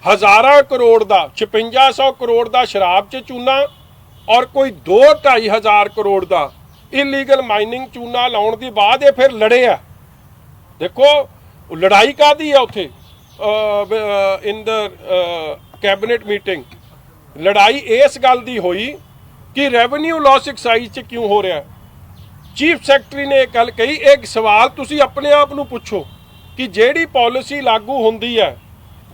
ਹਜ਼ਾਰਾਂ ਕਰੋੜ ਦਾ 5600 ਕਰੋੜ ਦਾ ਸ਼ਰਾਬ 'ਚ ਚੂਨਾ, ਔਰ ਕੋਈ 2-2.5 ਹਜ਼ਾਰ ਕਰੋੜ ਦਾ ਇਲੀਗਲ ਮਾਈਨਿੰਗ ਚੂਨਾ ਲਾਉਣ ਦੀ ਬਾਅਦ ਇਹ ਫਿਰ ਲੜੇ ਆ। ਦੇਖੋ ਲੜਾਈ ਕਾਹਦੀ ਆ ਉੱਥੇ ਇਨ ਦ ਕੈਬਨਿਟ ਮੀਟਿੰਗ? ਲੜਾਈ ਇਸ ਗੱਲ ਦੀ ਹੋਈ ਕਿ ਰੈਵਨਿਊ ਲਾਸ ਐਕਸਾਈਜ਼ 'ਚ ਕਿਉਂ ਹੋ ਰਿਹਾ। ਚੀਫ ਸੈਕਟਰੀ ਨੇ ਇਹ ਗੱਲ ਕਹੀ। ਇੱਕ ਸਵਾਲ ਤੁਸੀਂ ਆਪਣੇ ਆਪ ਨੂੰ ਪੁੱਛੋ ਕਿ ਜਿਹੜੀ ਪਾਲਿਸੀ ਲਾਗੂ ਹੁੰਦੀ ਹੈ,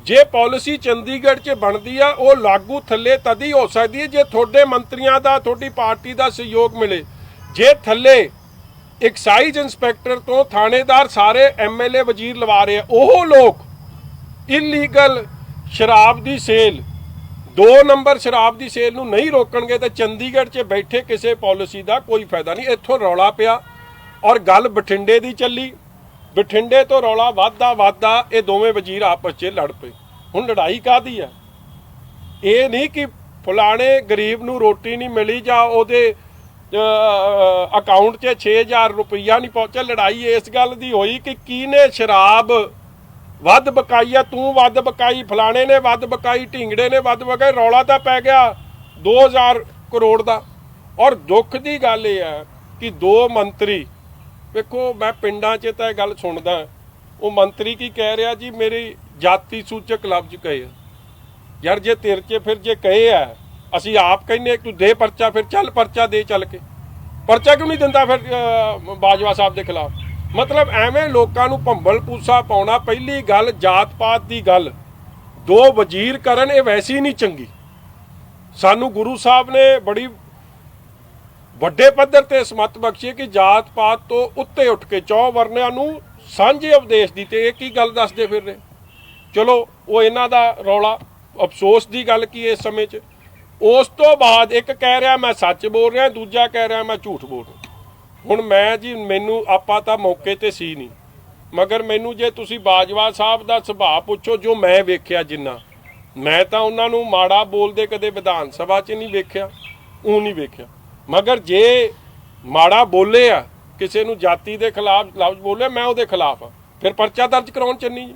ਜੇ ਪਾਲਿਸੀ ਚੰਡੀਗੜ੍ਹ 'ਚ ਬਣਦੀ ਆ, ਉਹ ਲਾਗੂ ਥੱਲੇ ਤਦ ਹੀ ਹੋ ਸਕਦੀ ਹੈ ਜੇ ਤੁਹਾਡੇ ਮੰਤਰੀਆਂ ਦਾ, ਤੁਹਾਡੀ ਪਾਰਟੀ ਦਾ ਸਹਿਯੋਗ ਮਿਲੇ। ਜੇ ਥੱਲੇ ਐਕਸਾਈਜ਼ ਇੰਸਪੈਕਟਰ ਤੋਂ ਥਾਣੇਦਾਰ ਸਾਰੇ MLA ਵਜ਼ੀਰ ਲਵਾ ਰਹੇ ਆ, ਉਹ ਲੋਕ ਇਲੀਗਲ ਸ਼ਰਾਬ ਦੀ ਸੇਲ, 2 ਨੰਬਰ ਸ਼ਰਾਬ ਦੀ ਸੇਲ ਨੂੰ ਨਹੀਂ ਰੋਕਣਗੇ ਤਾਂ ਚੰਡੀਗੜ੍ਹ 'ਚ ਬੈਠੇ ਕਿਸੇ ਪਾਲਿਸੀ ਦਾ ਕੋਈ ਫਾਇਦਾ ਨਹੀਂ। ਇੱਥੋਂ ਰੌਲਾ ਪਿਆ ਔਰ ਗੱਲ ਬਠਿੰਡੇ ਦੀ ਚੱਲੀ। ਬਠਿੰਡੇ ਤੋਂ ਰੌਲਾ ਵੱਧਦਾ ਇਹ ਦੋਵੇਂ ਵਜ਼ੀਰ ਆਪਸ 'ਚ ਲੜ ਪਏ। ਹੁਣ ਲੜਾਈ ਕਾਹਦੀ ਹੈ? ਇਹ ਨਹੀਂ ਕਿ ਫਲਾਣੇ ਗਰੀਬ ਨੂੰ ਰੋਟੀ ਨਹੀਂ ਮਿਲੀ ਜਾਂ ਉਹਦੇ ਅਕਾਊਂਟ 'ਚ 6000 ਰੁਪਈਆ ਨਹੀਂ ਪਹੁੰਚਿਆ। ਲੜਾਈ ਇਸ ਗੱਲ ਦੀ ਹੋਈ ਕਿ ਕਿਹਨੇ ਸ਼ਰਾਬ ਵੱਧ ਬਕਾਈ ਆ, ਤੂੰ ਵੱਧ ਬਕਾਈ, ਫਲਾਣੇ ਨੇ ਵੱਧ ਬਕਾਈ, ਢਿੰਗੜੇ ਨੇ ਵੱਧ ਬਕਾਈ। ਰੌਲਾ ਤਾਂ ਪੈ ਗਿਆ 2000 ਕਰੋੜ ਦਾ। ਔਰ ਦੁੱਖ ਦੀ ਗੱਲ ਇਹ ਹੈ ਕਿ 2 ਮੰਤਰੀ, ਵੇਖੋ ਮੈਂ ਪਿੰਡਾਂ 'ਚ ਤਾਂ ਇਹ ਗੱਲ ਸੁਣਦਾ, ਉਹ ਮੰਤਰੀ ਕੀ ਕਹਿ ਰਿਹਾ ਜੀ, ਮੇਰੀ ਜਾਤੀ ਸੂਚਕ ਲਫ਼ਜ਼ ਕਹੇ ਆ। ਯਾਰ ਜੇ ਤੇਰੇ 'ਚ ਫਿਰ ਜੇ ਕਹੇ ਆ, ਅਸੀਂ ਆਪ ਕਹਿੰਦੇ ਤੂੰ ਦੇ ਪਰਚਾ, ਫਿਰ ਚੱਲ ਪਰਚਾ ਦੇ, ਚੱਲ ਕੇ ਪਰਚਾ ਕਿਉਂ ਨਹੀਂ ਦਿੰਦਾ ਫਿਰ ਬਾਜਵਾ ਸਾਹਿਬ ਦੇ ਖਿਲਾਫ? ਮਤਲਬ ਐਵੇਂ ਲੋਕਾਂ ਨੂੰ ਭੰਬਲ ਪੂਸਾ ਪਾਉਣਾ। ਪਹਿਲੀ ਗੱਲ ਜਾਤ ਪਾਤ ਦੀ ਗੱਲ 2 ਵਜ਼ੀਰ ਕਰਨ, ਇਹ ਵੈਸੇ ਹੀ ਨਹੀਂ ਚੰਗੀ। ਸਾਨੂੰ ਗੁਰੂ ਸਾਹਿਬ ਨੇ ਬੜੀ ਵੱਡੇ ਪੱਧਰ ਤੇ ਸਮਤ ਬਖਸ਼ੀ ਕਿ ਜਾਤ ਪਾਤ ਤੋਂ ਉੱਤੇ ਉੱਠ ਕੇ 4 ਵਰਨਿਆਂ ਨੂੰ ਸਾਂਝੇ ਉਪਦੇਸ਼ ਦੀ, ਤੇ ਇਹ ਕੀ ਗੱਲ ਦੱਸਦੇ ਫਿਰ ਰਹੇ। ਚਲੋ ਉਹ ਇਹਨਾਂ ਦਾ ਰੌਲਾ। ਅਫਸੋਸ ਦੀ ਗੱਲ ਕੀ ਇਸ ਸਮੇਂ 'ਚ, ਉਸ ਤੋਂ ਬਾਅਦ ਇੱਕ ਕਹਿ ਰਿਹਾ ਮੈਂ ਸੱਚ ਬੋਲ ਰਿਹਾ, ਦੂਜਾ ਕਹਿ ਰਿਹਾ ਮੈਂ ਝੂਠ ਬੋਲ ਰਿਹਾ। ਹੁਣ ਮੈਂ ਜੀ, ਮੈਨੂੰ ਆਪਾਂ ਤਾਂ ਮੌਕੇ ਤੇ ਸੀ ਨਹੀਂ, ਮਗਰ ਮੈਨੂੰ ਜੇ ਤੁਸੀਂ ਬਾਜਵਾ ਸਾਹਿਬ ਦਾ ਸੁਭਾਅ ਪੁੱਛੋ, ਜੋ ਮੈਂ ਵੇਖਿਆ, ਜਿੰਨਾ ਮੈਂ ਤਾਂ ਉਹਨਾਂ ਨੂੰ ਮਾੜਾ ਬੋਲਦੇ ਕਦੇ ਵਿਧਾਨ ਸਭਾ 'ਚ ਨਹੀਂ ਵੇਖਿਆ, ਉਹ ਨਹੀਂ ਵੇਖਿਆ। ਮਗਰ ਜੇ ਮਾੜਾ ਬੋਲੇ ਆ, ਕਿਸੇ ਨੂੰ ਜਾਤੀ ਦੇ ਖਿਲਾਫ ਲਫ਼ਜ਼ ਬੋਲੇ, ਮੈਂ ਉਹਦੇ ਖਿਲਾਫ ਆ, ਫਿਰ ਪਰਚਾ ਦਰਜ ਕਰਾਉਣ ਚੰਨੀ ਜੀ,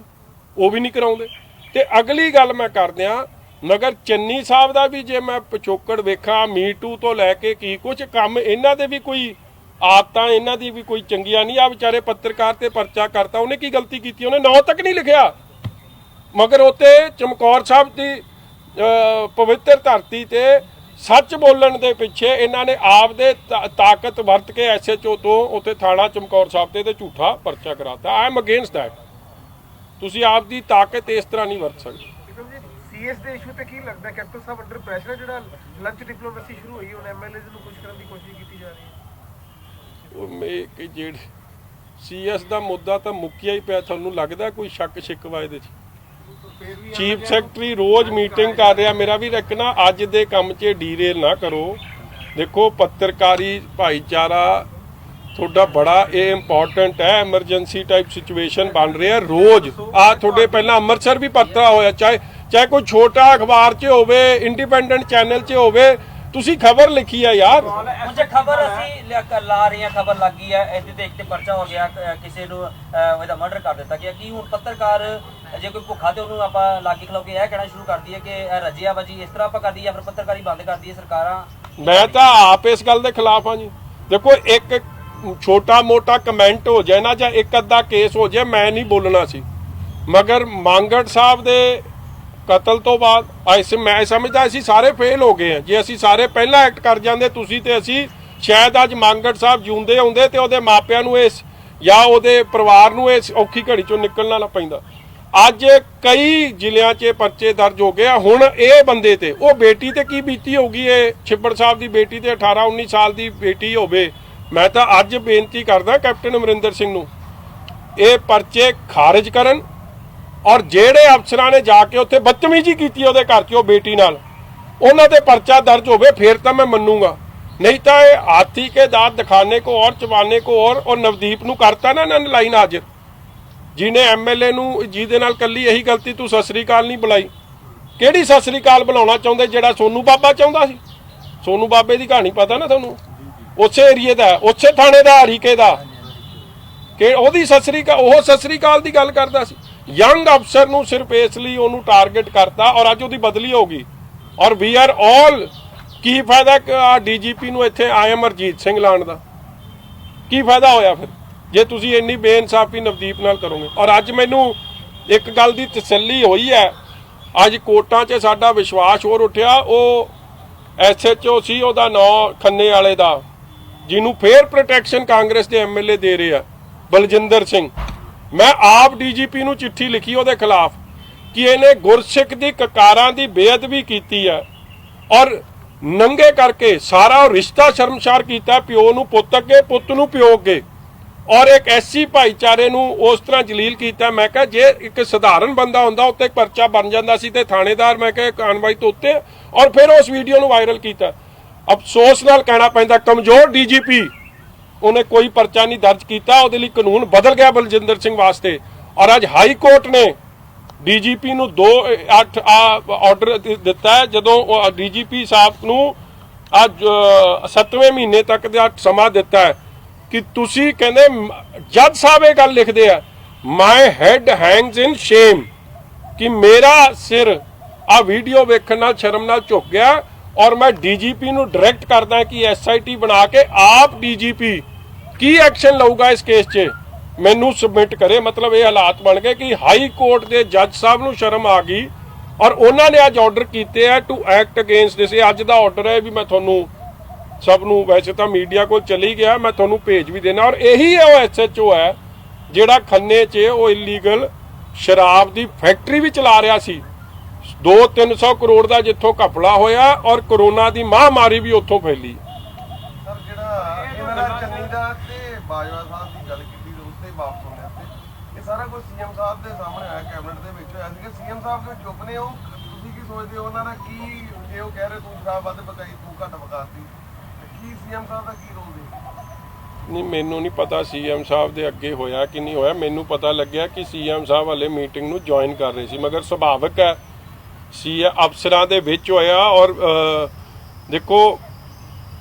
ਉਹ ਵੀ ਨਹੀਂ ਕਰਾਉਂਦੇ। ਤੇ ਅਗਲੀ ਗੱਲ ਮੈਂ ਕਰਦਿਆਂ, ਮਗਰ ਚੰਨੀ ਸਾਹਿਬ ਦਾ ਵੀ ਜੇ ਮੈਂ ਪਿਛੋਕੜ ਵੇਖਾਂ, ਮੀਟੂ ਤੋਂ ਲੈ ਕੇ ਕੀ ਕੁਝ ਕੰਮ, ਇਹਨਾਂ ਦੇ ਵੀ ਕੋਈ ਆਦਤਾਂ, ਇਹਨਾਂ ਦੀ ਵੀ ਕੋਈ ਚੰਗੀਆਂ ਨਹੀਂ। ਆ ਵਿਚਾਰੇ ਪੱਤਰਕਾਰ ਤੇ ਪਰਚਾ ਕਰਤਾ, ਉਹਨੇ ਕੀ ਗਲਤੀ ਕੀਤੀ? ਉਹਨੇ ਨਾਂ ਤੱਕ ਨਹੀਂ ਲਿਖਿਆ, ਮਗਰ ਉੱਤੇ ਚਮਕੌਰ ਸਾਹਿਬ ਦੀ ਪਵਿੱਤਰ ਧਰਤੀ ਤੇ ਸੱਚ ਬੋਲਣ ਦੇ ਪਿੱਛੇ ਇਹਨਾਂ ਨੇ ਆਪਦੇ ਤਾਕਤ ਵਰਤ ਕੇ SHO ਤੋਂ ਉੱਥੇ ਥਾਣਾ ਚਮਕੌਰ ਸਾਹਿਬ ਤੇ ਝੂਠਾ ਪਰਚਾ ਕਰਾਤਾ। I am against that. ਤੁਸੀਂ ਆਪਦੀ ਤਾਕਤ ਇਸ ਤਰ੍ਹਾਂ ਨਹੀਂ ਵਰਤ ਸਕਦੇ। ਸੀਐਸ ਦੇ ਇਸ਼ੂ ਤੇ ਕੀ ਲੱਗਦਾ ਕੈਪਟਨ ਸਾਹਿਬ ਅੰਡਰ ਪ੍ਰੈਸ਼ਰ, ਜਿਹੜਾ ਲੰਚ ਡਿਪਲੋਮੇਸੀ ਸ਼ੁਰੂ ਹੋਈ, ਹੁਣ ਐਮਐਲਏ ਨੂੰ ਖੁਸ਼ ਕਰਨ ਦੀ ਕੋਸ਼ਿਸ਼ ਕੀਤੀ ਜਾ ਰਹੀ ਹੈ? ਉਹ ਮੈਂ ਜਿਹੜੇ CS ਦਾ ਮੁੱਦਾ ਤਾਂ ਮੁੱਕਿਆ ਹੀ ਪਿਆ। ਤੁਹਾਨੂੰ ਲੱਗਦਾ ਕੋਈ ਸ਼ੱਕ ਸ਼ਿਕਵਾ ਇਹਦੇ 'ਚ? ਚੀਫ ਸੈਕਟਰੀ ਰੋਜ਼ ਮੀਟਿੰਗ ਕਰ ਰਿਹਾ। ਮੇਰਾ ਵੀ ਰੱਖਣਾ, ਅੱਜ ਦੇ ਕੰਮ 'ਚ ਡੀਰੇਲ ਨਾ ਕਰੋ। ਦੇਖੋ ਪੱਤਰਕਾਰੀ ਭਾਈਚਾਰਾ ਤੁਹਾਡਾ ਬੜਾ ਇਹ ਇੰਪੋਰਟੈਂਟ ਹੈ। ਐਮਰਜੈਂਸੀ ਟਾਈਪ ਸਿਚੁਏਸ਼ਨ ਬਣ ਰਿਹਾ ਰੋਜ਼। ਆ ਤੁਹਾਡੇ ਪਹਿਲਾਂ ਅੰਮ੍ਰਿਤਸਰ ਵੀ ਪੱਤਰਾ ਹੋਇਆ, ਚਾਹੇ ਕੋਈ ਛੋਟਾ ਅਖਬਾਰ 'ਚ ਹੋਵੇ, ਇੰਡੀਪੈਂਡੈਂਟ ਚੈਨਲ 'ਚ ਹੋਵੇ, ਤੁਸੀਂ ਖਬਰ ਲਿਖੀ ਹੈ ਯਾਰ। ਮੁਝੇ ਖਬਰ ਅਸੀਂ ਲਾ ਰਹੇ ਹਾਂ, ਖਬਰ ਲੱਗ ਗਈ ਹੈ, ਇਹਦੇ ਤੇ ਇੱਕ ਪਰਚਾ ਹੋ ਗਿਆ, ਕਿਸੇ ਨੂੰ ਉਹਦਾ ਮਰਡਰ ਕਰ ਦਿੱਤਾ ਗਿਆ। ਕੀ ਹੁਣ ਪੱਤਰਕਾਰ ਜੇ ਕੋਈ ਭੁੱਖਾ ਤੇ ਉਹਨੂੰ ਆਪਾਂ ਲਾਗੀ ਖਲੋ ਕੇ ਇਹ ਕਹਿਣਾ ਸ਼ੁਰੂ ਕਰ ਦਈਏ ਕਿ ਰੱਜਿਆ ਬਾਜੀ, ਇਸ ਤਰ੍ਹਾਂ ਆਪਾਂ ਕਰ ਦਈਏ, ਫਿਰ ਪੱਤਰਕਾਰੀ ਬੰਦ ਕਰ ਦਈਏ ਸਰਕਾਰਾਂ? ਮੈਂ ਤਾਂ ਆਪ ਇਸ ਗੱਲ ਦੇ ਖਿਲਾਫ ਹਾਂ ਜੀ। ਦੇਖੋ ਇੱਕ ਛੋਟਾ ਮੋਟਾ ਕਮੈਂਟ ਹੋ ਜਾਏ ਨਾ, ਜਾਂ ਇੱਕ ਅੱਧਾ ਕੇਸ ਹੋ ਜਾਏ, ਮੈਂ ਨਹੀਂ ਬੋਲਣਾ ਸੀ। ਮਗਰ ਮੰਗੜ ਸਾਹਿਬ ਦੇ ਕਤਲ ਤੋਂ ਬਾਅਦ ਮੈਂ ਸਮਝਦਾ ਅਸੀਂ ਸਾਰੇ ਫੇਲ ਹੋ ਗਏ ਹਾਂ। ਜੇ ਅਸੀਂ ਸਾਰੇ ਪਹਿਲਾਂ ਐਕਟ ਕਰ ਜਾਂਦੇ, ਤੁਸੀਂ ਤੇ ਅਸੀਂ, ਸ਼ਾਇਦ ਅੱਜ ਮੰਗੜ ਸਾਹਿਬ ਜਿਉਂਦੇ ਹੁੰਦੇ ਤੇ ਉਹਦੇ ਮਾਪਿਆਂ ਨੂੰ ਇਸ ਜਾਂ ਉਹਦੇ ਪਰਿਵਾਰ ਨੂੰ ਇਸ ਔਖੀ ਘੜੀ ਚੋਂ ਨਿਕਲਣਾ ਨਾ ਪੈਂਦਾ। ਅੱਜ ਕਈ ਜ਼ਿਲ੍ਹਿਆਂ 'ਚ ਪਰਚੇ ਦਰਜ ਹੋ ਗਏ ਆ। ਹੁਣ ਇਹ ਬੰਦੇ ਤੇ, ਉਹ ਬੇਟੀ ਤੇ ਕੀ ਬੀਤੀ ਹੋਊਗੀ? ਇਹ ਛਿੱਬੜ ਸਾਹਿਬ ਦੀ ਬੇਟੀ ਤੇ 18-19 ਸਾਲ ਦੀ ਬੇਟੀ ਹੋਵੇ। ਮੈਂ ਤਾਂ ਅੱਜ ਬੇਨਤੀ ਕਰਦਾ ਕੈਪਟਨ ਅਮਰਿੰਦਰ ਸਿੰਘ ਨੂੰ, ਇਹ ਪਰਚੇ ਖਾਰਜ ਕਰਨ, ਔਰ ਜਿਹੜੇ ਅਫਸਰਾਂ ਨੇ ਜਾ ਕੇ ਉੱਥੇ ਬਦਤਮੀਜ਼ੀ ਕੀਤੀ ਉਹਦੇ ਘਰ 'ਚ ਉਹ ਬੇਟੀ ਨਾਲ, ਉਹਨਾਂ ਤੇ ਪਰਚਾ ਦਰਜ ਹੋਵੇ, ਫਿਰ ਤਾਂ ਮੈਂ ਮੰਨੂਗਾ। ਨਹੀਂ ਤਾਂ ਇਹ ਹਾਥੀ ਕੇ ਦਾंत ਦਿਖਾਣੇ ਕੋ ਔਰ ਚਬਾਣੇ ਕੋ ਔਰ ਨਵਦੀਪ ਨੂੰ ਕਰਤਾ ਨਾ ਇਹਨਾਂ ਨੇ ਲਾਈਨ ਹਾਜ਼ਰ, ਜਿਹਨੇ MLA ਨੂੰ, ਜਿਹਦੇ ਨਾਲ ਕੱਲੀ ਇਹੀ ਗਲਤੀ, ਤੂੰ ਸਤਿ ਸ੍ਰੀ ਅਕਾਲ ਨਹੀਂ ਬੁਲਾਈ। ਕਿਹੜੀ ਸਤਿ ਸ੍ਰੀ ਅਕਾਲ ਬੁਲਾਉਣਾ ਚਾਹੁੰਦੇ? ਜਿਹੜਾ ਸੋਨੂ ਬਾਬਾ ਚਾਹੁੰਦਾ ਸੀ। ਸੋਨੂ ਬਾਬੇ ਦੀ ਕਹਾਣੀ ਪਤਾ ਨਾ ਤੁਹਾਨੂੰ, ਉਸੇ ਏਰੀਏ ਦਾ, ਉਸੇ ਥਾਣੇ ਦਾ, ਹਰੀਕੇ ਦਾ, ਕਿ ਉਹਦੀ ਸਤਿ ਸ੍ਰੀ ਅਕਾਲ, ਉਹ ਸਤਿ ਸ੍ਰੀ ਅਕਾਲ ਦੀ ਗੱਲ ਕਰਦਾ ਸੀ। ਯੰਗ ਅਫਸਰ ਨੂੰ ਸਿਰਫ ਇਸ ਲਈ ਉਹਨੂੰ ਟਾਰਗੇਟ ਕਰਤਾ, ਔਰ ਅੱਜ ਉਹਦੀ ਬਦਲੀ ਹੋ ਗਈ। ਔਰ ਵੀ ਆਰ ਆਲ, ਕੀ ਫਾਇਦਾ DGP ਨੂੰ ਇੱਥੇ IM ਅਰਜੀਤ ਸਿੰਘ ਲਾਉਣ ਦਾ? ਕੀ ਫਾਇਦਾ ਹੋਇਆ ਫਿਰ, ਜੇ ਤੁਸੀਂ ਇੰਨੀ ਬੇਇਨਸਾਫੀ ਨਵਦੀਪ ਨਾਲ ਕਰੋਗੇ? ਔਰ ਅੱਜ ਮੈਨੂੰ ਇੱਕ ਗੱਲ ਦੀ ਤਸੱਲੀ ਹੋਈ ਹੈ, ਅੱਜ ਕੋਰਟਾਂ 'ਚ ਸਾਡਾ ਵਿਸ਼ਵਾਸ ਹੋਰ ਉੱਠਿਆ। ਉਹ SHO ਸੀ, ਉਹਦਾ ਨਾਂ ਖੰਨੇ ਵਾਲੇ ਦਾ, ਜਿਹਨੂੰ ਫੇਰ ਪ੍ਰੋਟੈਕਸ਼ਨ ਕਾਂਗਰਸ ਦੇ MLA ਦੇ ਰਹੇ ਆ, ਬਲਜਿੰਦਰ ਸਿੰਘ। ਮੈਂ ਆਪ DGP ਨੂੰ ਚਿੱਠੀ ਲਿਖੀ ਉਹਦੇ ਖਿਲਾਫ ਕਿ ਇਹਨੇ ਗੁਰਸਿੱਖ ਦੀ ਕਕਾਰਾਂ ਦੀ ਬੇਅਦਬੀ ਕੀਤੀ ਹੈ, ਔਰ ਨੰਗੇ ਕਰਕੇ ਸਾਰਾ ਰਿਸ਼ਤਾ ਸ਼ਰਮਸ਼ਾਰ ਕੀਤਾ, ਪਿਓ ਨੂੰ ਪੁੱਤ ਅੱਗੇ, ਪੁੱਤ ਨੂੰ ਪਿਓ ਅੱਗੇ, ਔਰ ਇੱਕ SC ਭਾਈਚਾਰੇ ਨੂੰ ਉਸ ਤਰ੍ਹਾਂ ਜਲੀਲ ਕੀਤਾ। ਮੈਂ ਕਿਹਾ ਜੇ ਇੱਕ ਸਧਾਰਨ ਬੰਦਾ ਹੁੰਦਾ ਉੱਤੇ ਪਰਚਾ ਬਣ ਜਾਂਦਾ ਸੀ, ਤੇ ਥਾਣੇਦਾਰ ਮੈਂ ਕਿਹਾ ਕਾਰਵਾਈ ਤੋਂ ਉੱਤੇ, ਔਰ ਫਿਰ ਉਸ ਵੀਡੀਓ ਨੂੰ ਵਾਇਰਲ ਕੀਤਾ। ਅਫਸੋਸ ਨਾਲ ਕਹਿਣਾ ਪੈਂਦਾ, ਕਮਜ਼ੋਰ DGP, ਉਹਨੇ ਕੋਈ ਪਰਚਾ ਨਹੀਂ ਦਰਜ ਕੀਤਾ। ਉਹਦੇ ਲਈ ਕਾਨੂੰਨ ਬਦਲ ਗਿਆ ਬਲਜਿੰਦਰ ਸਿੰਘ ਵਾਸਤੇ। ਔਰ ਅੱਜ ਹਾਈ ਕੋਰਟ ਨੇ ਡੀਜੀਪੀ ਨੂੰ 2/8 ਆਰਡਰ ਦਿੱਤਾ ਹੈ। ਜਦੋਂ ਡੀਜੀਪੀ ਸਾਹਿਬ ਨੂੰ ਅੱਜ 7ਵੇਂ ਮਹੀਨੇ ਤੱਕ ਦਾ ਸਮਾਂ ਦਿੱਤਾ ਹੈ ਕਿ ਤੁਸੀਂ ਕਹਿੰਦੇ ਜੱਜ ਸਾਹਿਬ ਇਹ ਗੱਲ ਲਿਖਦੇ ਆ, ਮਾਈ ਹੈਡ ਹੈਂਗਸ ਇਨ ਸ਼ੇਮ, ਕਿ ਮੇਰਾ ਸਿਰ ਆ ਵੀਡੀਓ ਵੇਖਣ ਨਾਲ ਸ਼ਰਮ ਨਾਲ ਝੁਕ ਗਿਆ ਔਰ ਮੈਂ ਡੀਜੀਪੀ ਨੂੰ ਡਾਇਰੈਕਟ ਕਰਦਾ ਕਿ ਐਸਆਈਟੀ ਬਣਾ ਕੇ ਆਪ ਡੀਜੀਪੀ ਕੀ ਐਕਸ਼ਨ ਲਊਗਾ ਇਸ ਕੇਸ 'ਚ ਮੈਨੂੰ ਸਬਮਿਟ ਕਰੇ। ਮਤਲਬ ਇਹ ਹਾਲਾਤ ਬਣ ਗਏ ਕਿ ਹਾਈ ਕੋਰਟ ਦੇ ਜੱਜ ਸਾਹਿਬ ਨੂੰ ਸ਼ਰਮ ਆ ਗਈ ਔਰ ਉਹਨਾਂ ਨੇ ਅੱਜ ਆਰਡਰ ਕੀਤੇ ਆ ਟੂ ਐਕਟ ਅਗੇਂਸਟ ਦਿਸ। ਇਹ ਅੱਜ ਦਾ ਆਰਡਰ ਹੈ ਵੀ ਮੈਂ ਤੁਹਾਨੂੰ ਸਭ ਨੂੰ, ਵੈਸੇ ਤਾਂ ਮੀਡੀਆ ਕੋਲ ਚਲੀ ਗਿਆ, ਮੈਂ ਤੁਹਾਨੂੰ ਭੇਜ ਵੀ ਦੇਣਾ। ਔਰ ਇਹੀ ਹੈ ਉਹ ਐਸਐਚਓ ਹੈ ਜਿਹੜਾ ਖੰਨੇ 'ਚ ਉਹ ਇਲੀਗਲ ਸ਼ਰਾਬ ਦੀ ਫੈਕਟਰੀ ਵੀ ਚਲਾ ਰਿਹਾ ਸੀ। 200-300 ਕਰੋੜ ਦਾ ਜਿੱਥੋਂ ਘਪਲਾ ਹੋਇਆ ਔਰ ਕਰੋਨਾ ਦੀ ਮਹਾਮਾਰੀ ਵੀ ਉੱਥੋਂ ਫੈਲੀ। ਸਰ ਜਿਹੜਾ ਇਹਨਾਂ ਦਾ ਚੰਨੀ ਦਾ ਤੇ ਬਾਜਵਾ ਸਾਹਿਬ ਦੀ ਗੱਲ ਕੀਤੀ ਉਸ ਤੇ ਵਾਪਸ ਹੋਣੇ ਤੇ ਇਹ ਸਾਰਾ ਕੁਝ ਸੀਐਮ ਸਾਹਿਬ ਦੇ ਸਾਹਮਣੇ ਆਇਆ, ਕੈਬਨਿਟ ਦੇ ਵਿੱਚ ਹੋਇਆ ਸੀ ਕਿ ਸੀਐਮ ਸਾਹਿਬ ਜੋ ਚੁੱਪ ਨੇ, ਉਹ ਤੁਸੀਂ ਕੀ ਸੋਚਦੇ ਹੋ ਉਹਨਾਂ ਦਾ ਕੀ, ਜੇ ਉਹ ਕਹਿ ਰਹੇ ਤੂੰ ਸ਼ਰਾਬ ਵੱਧ ਪਕਾਈ ਤੂੰ ਘੱਟ ਪਕਾਤੀ, ਕੀ ਸੀਐਮ ਸਾਹਿਬ ਦਾ ਕੀ ਰੋਲ ਦੇ? ਨਹੀਂ, ਮੈਨੂੰ ਨਹੀਂ ਪਤਾ ਸੀਐਮ ਸਾਹਿਬ ਦੇ ਅੱਗੇ ਹੋਇਆ ਕਿ ਨਹੀਂ ਹੋਇਆ। ਮੈਨੂੰ ਪਤਾ ਲੱਗਿਆ ਕਿ ਸੀਐਮ ਸਾਹਿਬ ਵਾਲੇ ਮੀਟਿੰਗ ਨੂੰ ਜੁਆਇਨ ਕਰ ਰਹੇ ਸੀ, ਮਗਰ ਸੁਭਾਵਿਕ ਹੈ ਸੀ ਅਫਸਰਾਂ ਦੇ ਵਿੱਚ ਹੋਇਆ। ਔਰ ਦੇਖੋ